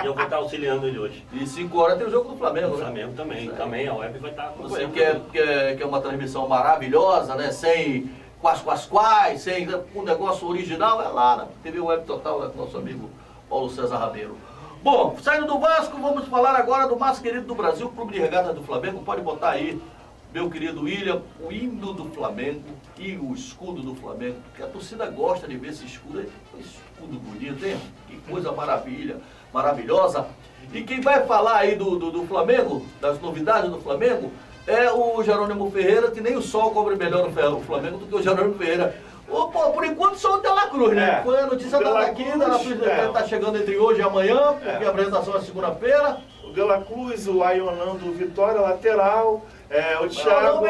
eu vou estar auxiliando ele hoje. E 5 horas tem o jogo do Flamengo, né? Flamengo também, a Web vai estar acompanhando. Você quer uma transmissão maravilhosa, né, sem quais, sem um negócio original, é lá na TV Web Total, né, com o nosso amigo Paulo César Rabelo. Bom, saindo do Vasco, vamos falar agora do mais querido do Brasil, o Clube de Regatas do Flamengo. Pode botar aí, meu querido William, o hino do Flamengo e o escudo do Flamengo, porque a torcida gosta de ver esse escudo bonito, hein? Que coisa maravilhosa. E quem vai falar aí do Flamengo, das novidades do Flamengo, é o Jerônimo Ferreira, que nem o sol cobre melhor o Flamengo do que o Jerônimo Ferreira. Por enquanto só o De La Cruz, né? Foi a notícia daqui, De La Cruz está chegando entre hoje e amanhã, porque a apresentação é segunda-feira. O De La Cruz, o Ayonando Vitória, lateral. O Thiago,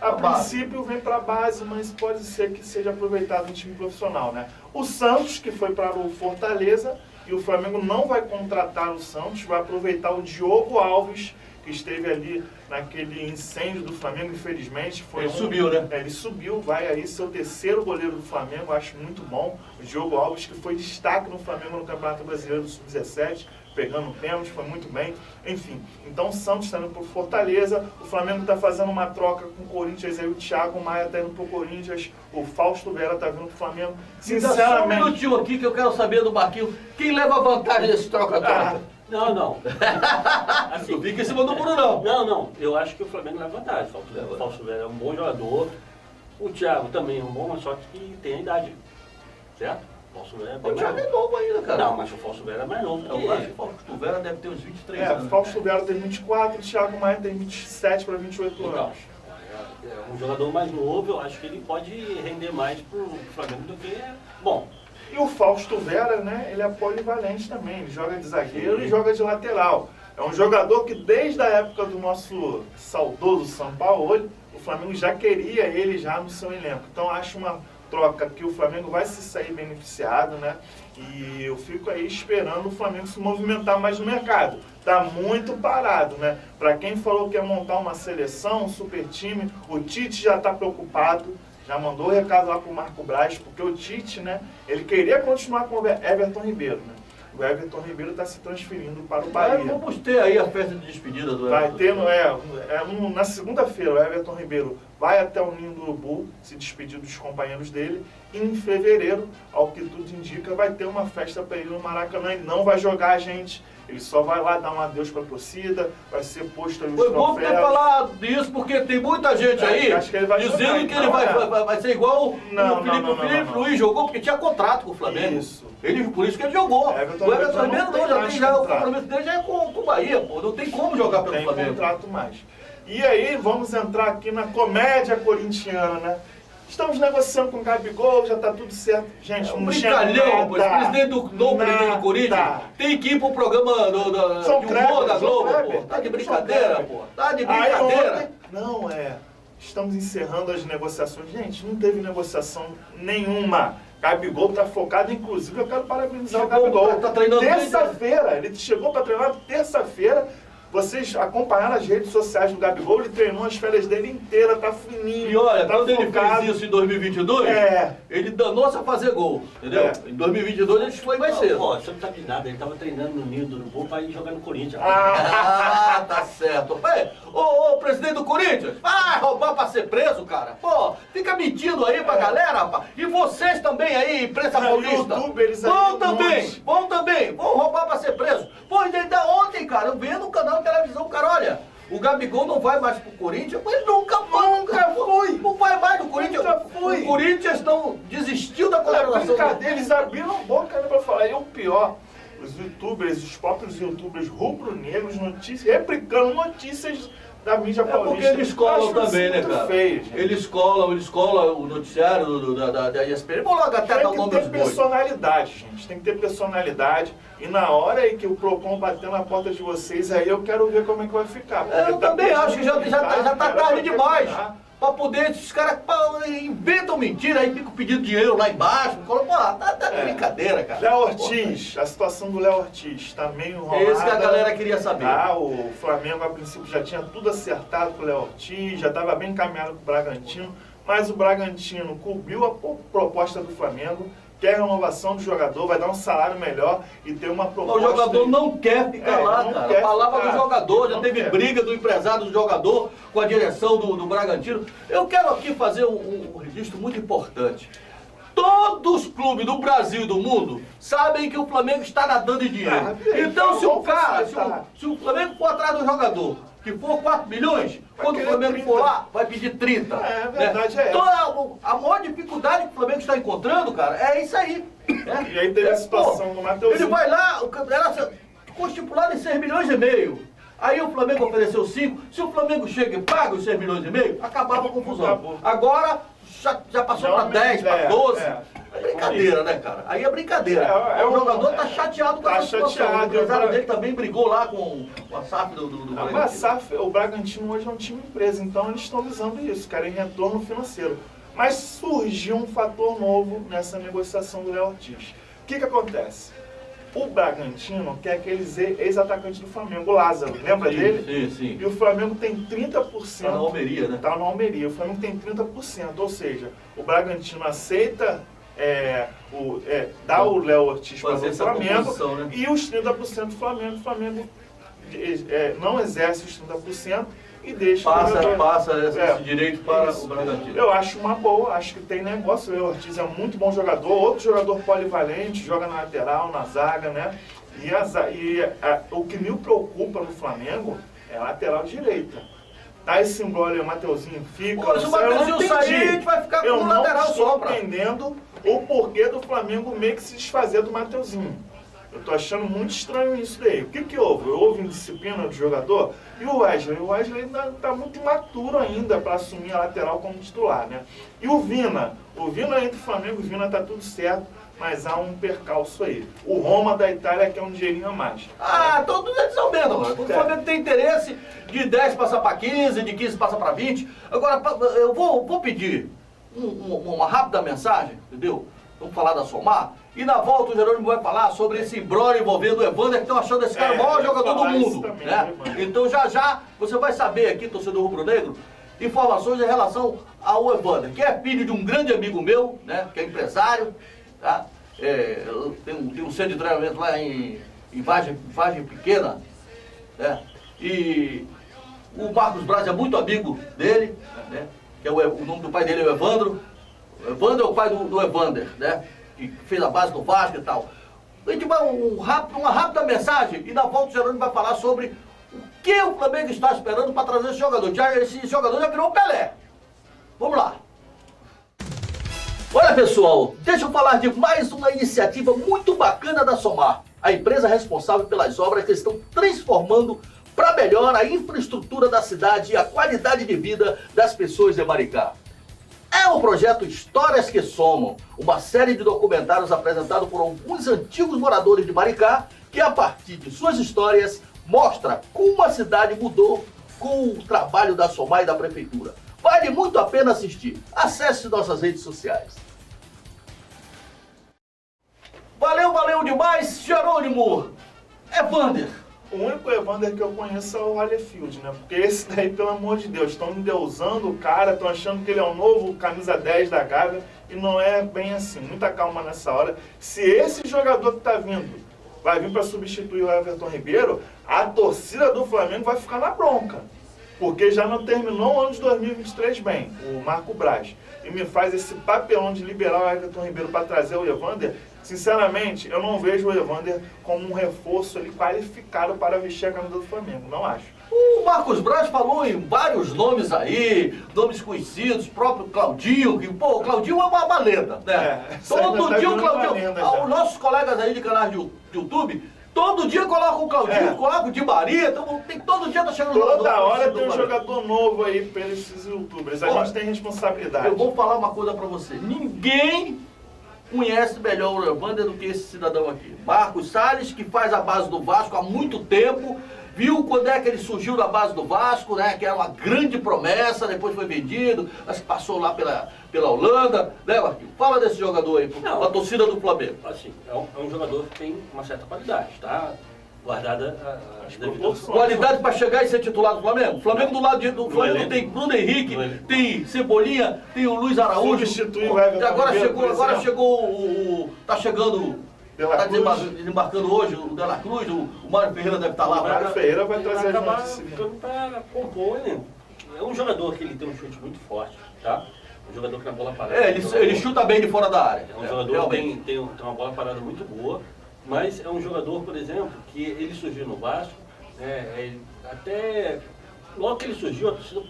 a princípio vem para a base, mas pode ser que seja aproveitado no time profissional, né? O Santos, que foi para o Fortaleza, e o Flamengo não vai contratar o Santos, vai aproveitar o Diogo Alves, que esteve ali naquele incêndio do Flamengo, infelizmente. Ele subiu, né? Ele subiu, vai aí ser o terceiro goleiro do Flamengo, acho muito bom. O Diogo Alves, que foi destaque no Flamengo no Campeonato Brasileiro do Sub-17, pegando pênalti, foi muito bem. Enfim, então o Santos está indo para o Fortaleza, o Flamengo está fazendo uma troca com o Corinthians, aí o Thiago Maia está indo para o Corinthians, o Fausto Vera está vindo para o Flamengo. Sinceramente... Só um minutinho aqui que eu quero saber do Marquinhos, quem leva a vantagem desse troca-troca? Não. Assim, não fica em cima do muro, não. Não. Eu acho que o Flamengo leva vantagem. O Fausto Vera é um bom jogador. O Thiago também é um bom, mas só que tem a idade. Certo? O Thiago é novo ainda, cara. Não, mas o Fausto Vera é mais novo. Eu acho que o Fausto Vera deve ter uns 23 anos. O Fausto Vera tem 24, o Thiago Maia tem 27 para 28 anos. É um jogador mais novo, eu acho que ele pode render mais pro Flamengo do que... Bom... E o Fausto Vera, né, ele é polivalente também, ele joga de zagueiro e joga de lateral. É um jogador que desde a época do nosso saudoso Sampaoli, o Flamengo já queria ele já no seu elenco. Então acho uma troca que o Flamengo vai se sair beneficiado, né? E eu fico aí esperando o Flamengo se movimentar mais no mercado. Tá muito parado, né? Para quem falou que ia montar uma seleção, um super time, o Tite já está preocupado. Já mandou o recado lá pro Marco Braz, porque o Tite, né, ele queria continuar com o Everton Ribeiro, né? O Everton Ribeiro está se transferindo para o Bahia. Vamos ter aí a festa de despedida do Everton. Vai ter, na segunda-feira, o Everton Ribeiro vai até o Ninho do Urubu, se despedir dos companheiros dele. E em fevereiro, ao que tudo indica, vai ter uma festa para ele no Maracanã. Ele não vai jogar, gente. Ele só vai lá dar um adeus para a torcida, vai ser posto aí os troféus. Foi bom ter falado disso, porque tem muita gente aí acho que ele vai dizendo jogar, que ele vai ser igual o Felipe Luiz jogou, porque tinha contrato com o Flamengo. Isso. Por isso que ele jogou. O Everton Ribeiro não, já tem o compromisso dele já é com o Bahia, pô. Não tem como jogar pelo Flamengo. Tem contrato mais. E aí, vamos entrar aqui na comédia corintiana, né? Estamos negociando com o Gabigol, já tá tudo certo. Gente, não tinha brincalhão, pô. Esse presidente do Corinthians tem que ir pro programa de humor da Globo, pô. Tá de brincadeira, pô. Tá de brincadeira. Não, estamos encerrando as negociações. Gente, não teve negociação nenhuma. Gabigol tá focado, inclusive, eu quero parabenizar o Gabigol. Tá treinando terça-feira, ele chegou para treinar terça-feira. Vocês acompanharam as redes sociais do Gabigol, ele treinou as férias dele inteira, tá fininho. E olha, tá quando focado. ele fez isso em 2022, ele danou-se a fazer gol, entendeu? Em 2022 ele foi mais cedo. Pô, você não sabe de nada, ele tava treinando no Ninho do Urubu pra ir jogar no Corinthians. Ah, tá certo. Ô, presidente do Corinthians, vai roubar pra ser preso, cara. Pô, fica mentindo aí pra galera, rapaz. E vocês também aí, imprensa paulista. Vão também. Vão roubar pra ser preso. Pô, ainda ontem, cara, eu vendo no canal de televisão, cara, olha, o Gabigol não vai mais pro Corinthians, mas nunca foi. Não vai mais do Corinthians. O Corinthians não desistiu da contratação. Eles abriram a boca, né, pra falar. E o pior, os youtubers, os próprios youtubers rubro-negros, replicando notícias da mídia paulista. Porque eles colam também, né, cara? Feio, eles colam o noticiário da ESPN. Vou logo até dar o nome dos bois. Tem que ter personalidade, gente. Tem que ter personalidade. E na hora aí que o Procon bater na porta de vocês, aí eu quero ver como é que vai ficar. Eu também acho que já tá tarde demais. Pra poder, esses caras inventam mentira, aí ficam pedindo dinheiro lá embaixo. Pô, tá de brincadeira, cara. Léo Ortiz, a situação do Léo Ortiz tá meio enrolada. Esse que a galera queria saber. O Flamengo, a princípio, já tinha tudo acertado com o Léo Ortiz, já estava bem encaminhado com o Bragantino, mas o Bragantino cobriu a proposta do Flamengo, quer renovação do jogador, vai dar um salário melhor e ter uma proposta... O jogador não quer ficar lá, cara. A palavra do jogador, já teve briga do empresário do jogador com a direção do Bragantino. Eu quero aqui fazer um registro muito importante. Todos os clubes do Brasil e do mundo sabem que o Flamengo está nadando em dinheiro. Então, se o Flamengo for atrás do jogador, que for 4 milhões, quando o Flamengo 30. For lá, vai pedir 30. A verdade é essa. A maior dificuldade que o Flamengo está encontrando, cara, é isso aí. E aí teve a situação do Mateuzinho. Ele vai lá, ficou estipulado em 6 milhões e meio. Aí o Flamengo ofereceu 5. Se o Flamengo chega e paga os 6 milhões e meio, acabava a confusão. Agora já passou para 10, para 12. É brincadeira, né, cara? Aí é brincadeira. O jogador tá chateado com essa situação. O empresário dele também brigou lá com a SAF do Bragantino. Mas a SAF, o Bragantino hoje é um time empresa, então eles estão visando isso, querem retorno financeiro. Mas surgiu um fator novo nessa negociação do Léo Ortiz. O que acontece? O Bragantino quer aquele ex-atacante do Flamengo, o Lázaro. Lembra dele? Sim. E o Flamengo tem 30%. Tá na Almeria, né? Tá na Almeria. O Flamengo tem 30%. Ou seja, o Bragantino aceita dar o Léo Ortiz para o Flamengo, né? E os 30% do Flamengo. O Flamengo não exerce os 30% e deixa... Passa esse direito para o Bragantino. Eu acho uma boa, acho que tem negócio. O Léo Ortiz é muito bom jogador, outro jogador polivalente, joga na lateral, na zaga, né? O que me preocupa no Flamengo é a lateral direita. Tá esse embrolho, o Mateuzinho fica... Pô, se o Mateuzinho sair, a gente vai ficar com o lateral só. Eu não estou entendendo o porquê do Flamengo meio que se desfazer do Mateuzinho. Eu tô achando muito estranho isso daí. O que houve? Houve indisciplina do jogador? E o Wesley? O Wesley ainda tá muito imaturo ainda para assumir a lateral como titular, né? E o Vina? O Vina entre o Flamengo e o Vina tá tudo certo, mas há um percalço aí. O Roma da Itália quer um dinheirinho a mais. Todos eles são mesmo, mano. O Flamengo tem interesse de 10 passar para 15, de 15 passar para 20. Agora, eu vou pedir uma rápida mensagem, entendeu? Vamos falar da SOMAR. E na volta o Jerônimo vai falar sobre esse imbróglio envolvendo o Evander, que estão achando esse cara o maior jogador do mundo. Também, né? Então já você vai saber aqui, torcedor rubro-negro, informações em relação ao Evander, que é filho de um grande amigo meu, né? Que é empresário, tá? Tem um centro de treinamento lá em Vargem Pequena, né? E o Marcos Braz é muito amigo dele, né? Que é o nome do pai dele é o Evandro. O Evandro é o pai do Evander, né? Que fez a base do Vasco e tal. A gente vai uma rápida mensagem e na volta o Jerônimo vai falar sobre o que o Flamengo está esperando para trazer esse jogador. Esse jogador já virou o Pelé. Vamos lá. Olha, pessoal, deixa eu falar de mais uma iniciativa muito bacana da SOMAR, a empresa responsável pelas obras que estão transformando para melhorar a infraestrutura da cidade e a qualidade de vida das pessoas de Maricá. É o projeto Histórias que Somam, uma série de documentários apresentado por alguns antigos moradores de Maricá, que a partir de suas histórias mostra como a cidade mudou com o trabalho da SOMAI e da Prefeitura. Vale muito a pena assistir. Acesse nossas redes sociais. Valeu demais, Jerônimo! Evander! O único Evander que eu conheço é o Holyfield, né? Porque esse daí, pelo amor de Deus, estão endeusando o cara, estão achando que ele é o novo camisa 10 da Gávea, e não é bem assim. Muita calma nessa hora. Se esse jogador que tá vindo vai vir para substituir o Everton Ribeiro, a torcida do Flamengo vai ficar na bronca. Porque já não terminou o ano de 2023 bem, o Marco Braz. E me faz esse papelão de liberar o Everton Ribeiro para trazer o Evander. Sinceramente, eu não vejo o Evander como um reforço ali qualificado para vestir a camisa do Flamengo. Não acho. O Marcos Braz falou em vários nomes aí, nomes conhecidos, próprio Claudinho, que, pô, o Claudinho é uma lenda, né? Todo dia o Claudinho, os nossos colegas aí de canais de YouTube, todo dia colocam o Claudinho, colocam o Di Maria, então, todo dia tá chegando um jogador. Toda hora tem um jogador novo aí para esses youtubers, a gente tem responsabilidade. Eu vou falar uma coisa para você, ninguém conhece melhor o Evander do que esse cidadão aqui. Marcos Salles, que faz a base do Vasco há muito tempo, viu quando é que ele surgiu da base do Vasco, né? Que era uma grande promessa, depois foi vendido, mas passou lá pela Holanda, né, Marquinhos? Fala desse jogador aí, a torcida do Flamengo. Assim, é um jogador que tem uma certa qualidade, tá? Guardada as devidas qualidade para chegar e ser titular do Flamengo. O Flamengo do lado do Flamengo tem Bruno Henrique, tem Cebolinha, tem o Luiz Araújo. Agora chegou tá chegando. Está desembarcando hoje o Dela Cruz, o Mário Ferreira deve estar lá. O Mário Ferreira vai trazer a gente ficando para compor o elenco. É um jogador que ele tem um chute muito forte, tá? Um jogador que na bola parada. Ele chuta bem de fora da área. É um jogador que tem uma bola parada muito boa, mas é um jogador, por exemplo, que ele surgiu no Vasco, até logo que ele surgiu, a torcida,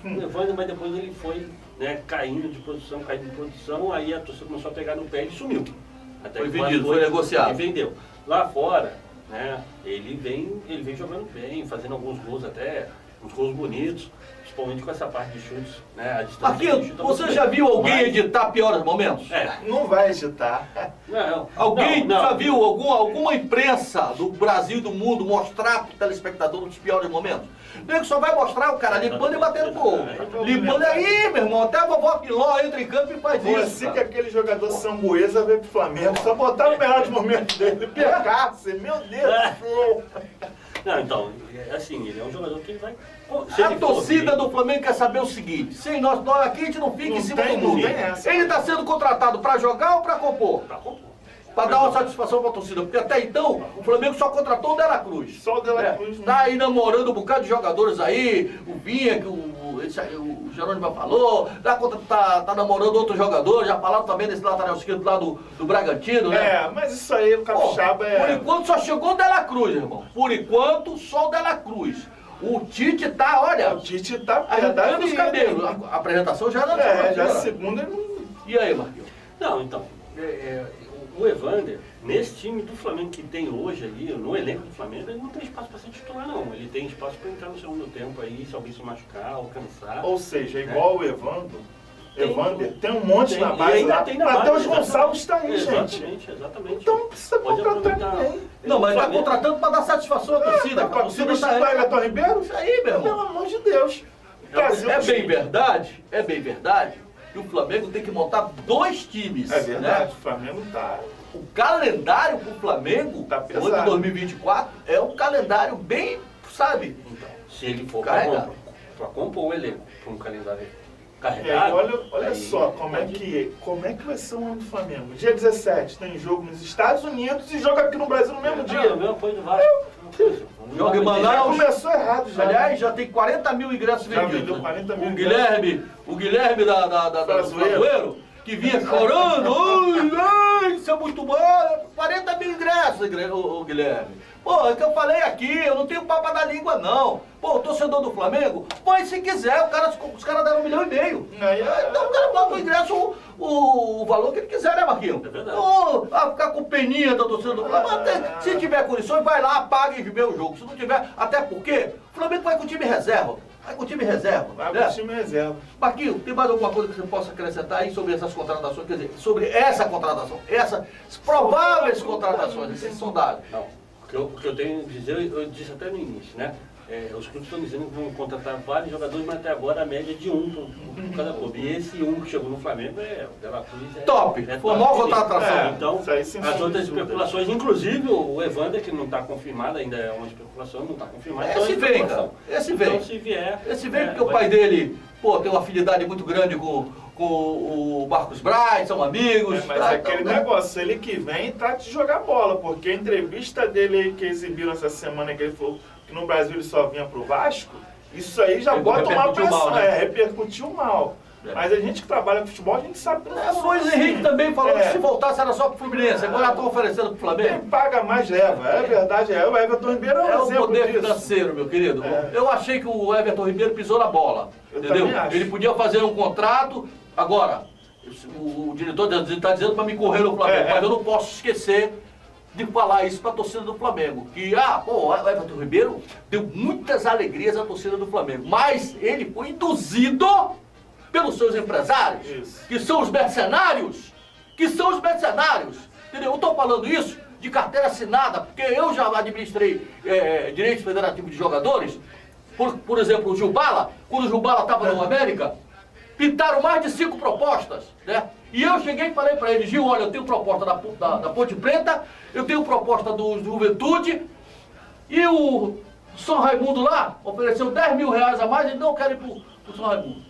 levando, mas depois ele foi, né, caindo de produção, aí a torcida começou a pegar no pé e ele sumiu. Até foi vendido, foi negociado. E vendeu. Lá fora, né, ele vem jogando bem, fazendo alguns gols até, uns gols bonitos, principalmente com essa parte de chutes, né, a distância. Marquinhos, você já viu alguém editar piores momentos? Não vai editar. Alguém já viu alguma imprensa do Brasil e do mundo mostrar para o telespectador os piores momentos? O nego só vai mostrar o cara limpando e batendo gol. Limpando aí, meu irmão, até a vovó Piló entra em campo e faz isso. Assim que aquele jogador sambuesa veio pro Flamengo, só botar no melhor momentos dele, pegasse, meu Deus do céu. Não, então, assim, ele é um jogador que ele vai... A torcida do Flamengo quer saber o seguinte, sem nós aqui a gente não fica em cima do muro. Ele está sendo contratado para jogar ou para compor? Para compor. Para dar uma satisfação para a torcida, porque até então o Flamengo só contratou o Dela Cruz. Só o Dela Cruz. Tá aí namorando um bocado de jogadores aí, o Vinha, que o Jerônimo falou, tá namorando outros jogadores, já falaram também desse lateral esquerdo lá do Bragantino, né? Mas isso aí o Capixaba Por enquanto só chegou o Dela Cruz, irmão. Por enquanto só o Dela Cruz. O Tite tá, olha... O Tite tá arrancando os cabelos. A apresentação já era... já a segunda... E aí, Marquinhos? Não, então... O Evander, nesse time do Flamengo que tem hoje ali, no elenco do Flamengo, ele não tem espaço para ser titular, não. Ele tem espaço para entrar no segundo tempo aí, se alguém se machucar ou cansar. Ou seja, igual o Evander, tem um monte na base lá. Até os Gonçalves está aí, gente. Exatamente. Então não precisa contratar ninguém. Não, mas está contratando para dar satisfação à torcida. A torcida está aí, Everton Ribeiro? Isso aí, meu irmão. Pelo amor de Deus. É bem verdade que o Flamengo tem que montar 2 times. É verdade, né? O Flamengo tá... O calendário pro Flamengo, tá o ano de 2024, é um calendário bem, sabe? Então, se ele for para compor o elenco para um calendário carregado... Olha só como é que vai ser o ano do Flamengo. Dia 17 tem jogo nos Estados Unidos e joga aqui no Brasil no mesmo dia. O mesmo apoio do Vasco. Joga em Manaus. Começou errado já. Aliás, já tem 40 mil ingressos vendidos. Já vendeu 40 mil O Guilherme do Brasileiro, que vinha chorando, isso é muito bom. 40 mil ingressos, ô Guilherme. Pô, é que eu falei aqui, eu não tenho papo da língua, não. Pô, o torcedor do Flamengo, põe se quiser, os caras deram 1,5 milhão. Então o cara bota o ingresso, o valor que ele quiser, né, Marquinhos? É verdade. Ficar com peninha da torcida do Flamengo. Se tiver condições, vai lá, paga e vê o jogo. Se não tiver, até porque o Flamengo vai com o time reserva. Vai com o time reserva. Vai com o time reserva. Marquinhos, tem mais alguma coisa que você possa acrescentar aí sobre essas contratações? Quer dizer, sobre essa contratação, essas prováveis contratações, essas sondagens. Não. O que eu tenho a dizer, eu disse até no início, né? Os clubes estão dizendo que vão contratar vários jogadores, mas até agora a média é de um por cada clube. E esse um que chegou no Flamengo o Dela Cruz top! Foi uma contratação. Então, as outras especulações, inclusive o Evander, que não está confirmado, ainda é uma especulação, não está confirmado. Esse vem, cara. Esse vem. Então, se vier... Esse vem porque o pai dele, tem uma afinidade muito grande com o Marcos Braz, são amigos. Mas aquele negócio, ele que vem tá de jogar bola, porque a entrevista dele aí que exibiram essa semana, que ele falou que no Brasil ele só vinha pro Vasco, isso aí já bota uma pressão, repercutiu mal. Mas a gente que trabalha com futebol, a gente sabe que não é. O Luiz Henrique também falou que se voltasse era só pro Fluminense, agora já estão oferecendo pro Flamengo. Quem paga mais leva, é verdade, o Everton Ribeiro é um exemplo o poder disso. financeiro, meu querido. Eu achei que o Everton Ribeiro pisou na bola, entendeu? Ele podia fazer um contrato, agora, o diretor está dizendo para me correr no Flamengo, mas eu não posso esquecer de falar isso para a torcida do Flamengo. Que, o Everton Ribeiro deu muitas alegrias à torcida do Flamengo, mas ele foi induzido pelos seus empresários, que são os mercenários, entendeu? Eu estou falando isso de carteira assinada, porque eu já administrei direitos federativos de jogadores, por exemplo, o Gilbala, quando o Gilbala estava no América, pintaram mais de 5 propostas, né? E eu cheguei e falei para ele, Gil, olha, eu tenho proposta da Ponte Preta, eu tenho proposta do Juventude, e o São Raimundo lá ofereceu 10 mil reais a mais, ele não quer ir pro São Raimundo.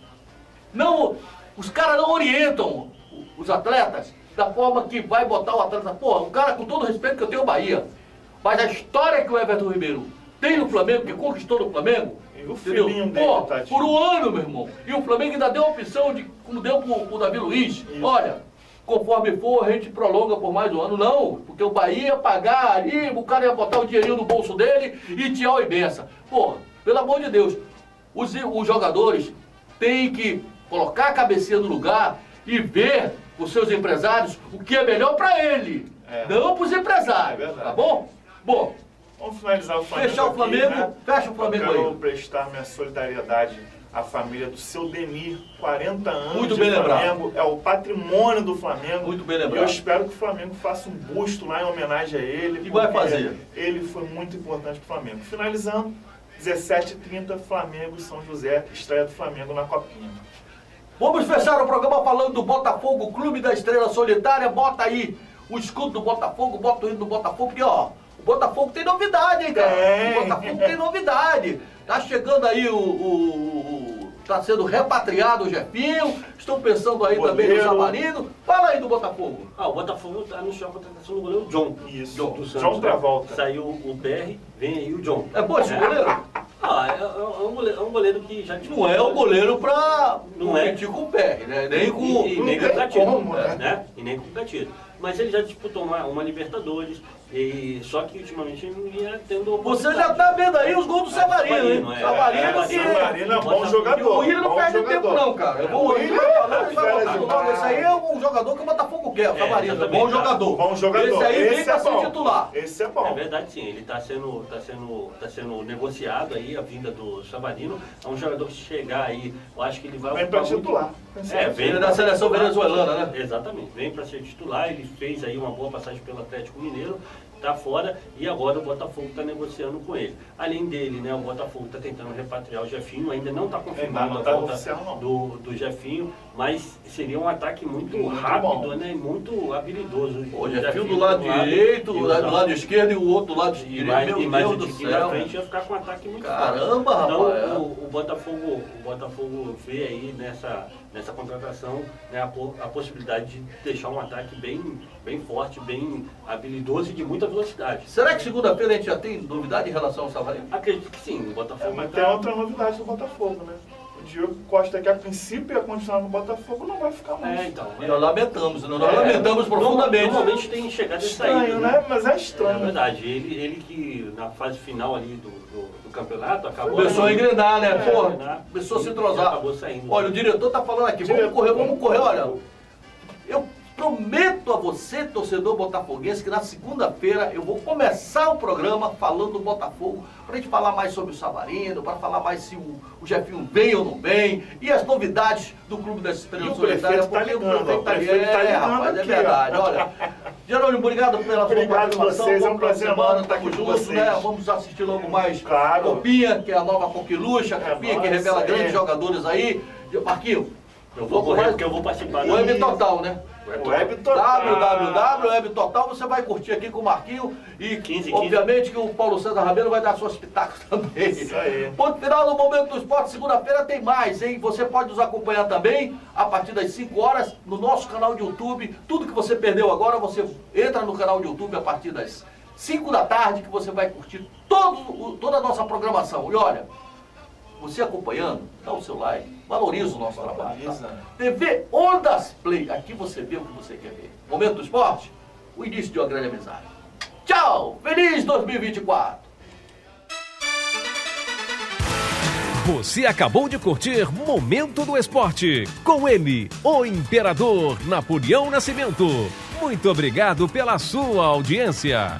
Não, os caras não orientam os atletas da forma que vai botar o atleta. O cara, com todo o respeito que eu tenho ao Bahia, mas a história que o Everton Ribeiro tem no Flamengo, que conquistou no Flamengo, o filhinho dele, por um ano, meu irmão. E o Flamengo ainda deu a opção de, como deu pro Davi Luiz. Isso. Olha, conforme for, a gente prolonga por mais um ano. Não, porque o Bahia ia pagar ali, o cara ia botar o dinheirinho no bolso dele e tchau e benção. Pelo amor de Deus, os jogadores têm que colocar a cabecinha no lugar e ver os seus empresários o que é melhor para ele. Não para os empresários, tá bom? Bom, vamos finalizar o Flamengo. Fechar o Flamengo, aqui, né? Fecha o Flamengo aí. Eu quero prestar minha solidariedade à família do seu Demir, 40 anos muito de bem Flamengo, lembrado. É o patrimônio do Flamengo. Muito bem lembrado. E eu espero que o Flamengo faça um busto lá em homenagem a ele. E vai fazer. Ele foi muito importante para o Flamengo. Finalizando, 17h30, Flamengo e São José, estreia do Flamengo na Copinha. Vamos fechar o programa falando do Botafogo, Clube da Estrela Solitária. Bota aí o escudo do Botafogo, bota o hino do Botafogo, porque o Botafogo tem novidade, hein, cara? O Botafogo tem novidade. Tá chegando aí tá sendo repatriado o Jefinho. Estão pensando aí também no Savarino. Fala aí do Botafogo. O Botafogo anunciou a contratação do goleiro John. Isso. John Travolta. Saiu o PR, vem aí o John. É bom esse goleiro? É um goleiro que já... Não é o goleiro pra competir com o PR, né? Nem com nem com o Gatito, né? E nem com o Gatito. Mas ele já disputou uma Libertadores, só que ultimamente ele não ia tendo Você já tá vendo aí os gols do Savarino, hein? Savarino é bom jogador. O Willian não perde tempo não, cara. O Willian falando, esse aí é um jogador que o Botafogo quer, o Savarino. Bom jogador. Bom jogador. Esse aí vem pra ser titular. Esse é bom. É verdade, sim. Ele tá sendo negociado aí, a vinda do Savarino. É um jogador que chegar aí, eu acho que ele vai... Vem pra titular. Vem da seleção venezuelana, né? Exatamente. Vem pra ser titular, ele fez aí uma boa passagem pelo Atlético Mineiro, tá fora, e agora o Botafogo está negociando com ele. Além dele, né, o Botafogo está tentando repatriar o Jefinho, ainda não está confirmado a volta do Jefinho, mas seria um ataque muito rápido, né, muito habilidoso. O Jefinho do lado direito, do lado esquerdo e o outro do lado direito. E mais o Tiquinho na frente ia ficar com um ataque muito forte. Caramba, rapaz! Então o Botafogo vê aí nessa contratação, né, a possibilidade de deixar um ataque bem forte, bem habilidoso e de muita velocidade. Será que segunda-feira a gente já tem novidade em relação ao Savarino? Acredito que sim, o Botafogo. Mas tem outra novidade do Botafogo, né? O Diogo Costa, que a princípio ia continuar no Botafogo, não vai ficar mais. Então. Nós lamentamos, nós lamentamos profundamente. Normalmente tem chegado e saído. Estranho, né? Mas é estranho. É verdade. Ele que na fase final ali do campeonato acabou. Começou a engrenar, né? Porra, engrenar. começou a se E entrosar. acabou saindo. Olha, o diretor tá falando aqui, vamos correr, olha. Eu prometo a você, torcedor botafoguense, que na segunda-feira eu vou começar o programa falando do Botafogo, pra gente falar mais sobre o Savarino, para falar mais se o Jefinho vem ou não vem, e as novidades do Clube das Estrelas Solidárias. O prefeito tá ligando, rapaz, é aqui, verdade. Olha, Jerônimo, obrigado pela sua participação. Vocês, é um prazer enorme estar tamo aqui com junto, vocês. né? Vamos assistir logo mais Claro. Copinha, que é a nova Coquiluxa, Copinha que revela grandes jogadores aí. Marquinhos, Eu vou correr porque eu vou participar. Web Total, né? Web Total. Web Total, você vai curtir aqui com o Marquinho e 15. obviamente que o Paulo César Rabelo vai dar suas pitacos também. Isso aí. Ponto final no Momento do Esporte, segunda-feira tem mais, hein? Você pode nos acompanhar também a partir das 5 horas no nosso canal de YouTube. Tudo que você perdeu agora, você entra no canal de YouTube a partir das 5 da tarde que você vai curtir toda a nossa programação. E olha, você acompanhando, dá o seu like, valoriza o nosso trabalho. Tá? TV Ondas Play, aqui você vê o que você quer ver. Momento do Esporte, o início de uma grande amizade. Tchau, feliz 2024! Você acabou de curtir Momento do Esporte, com ele, o Imperador Napoleão Nascimento. Muito obrigado pela sua audiência.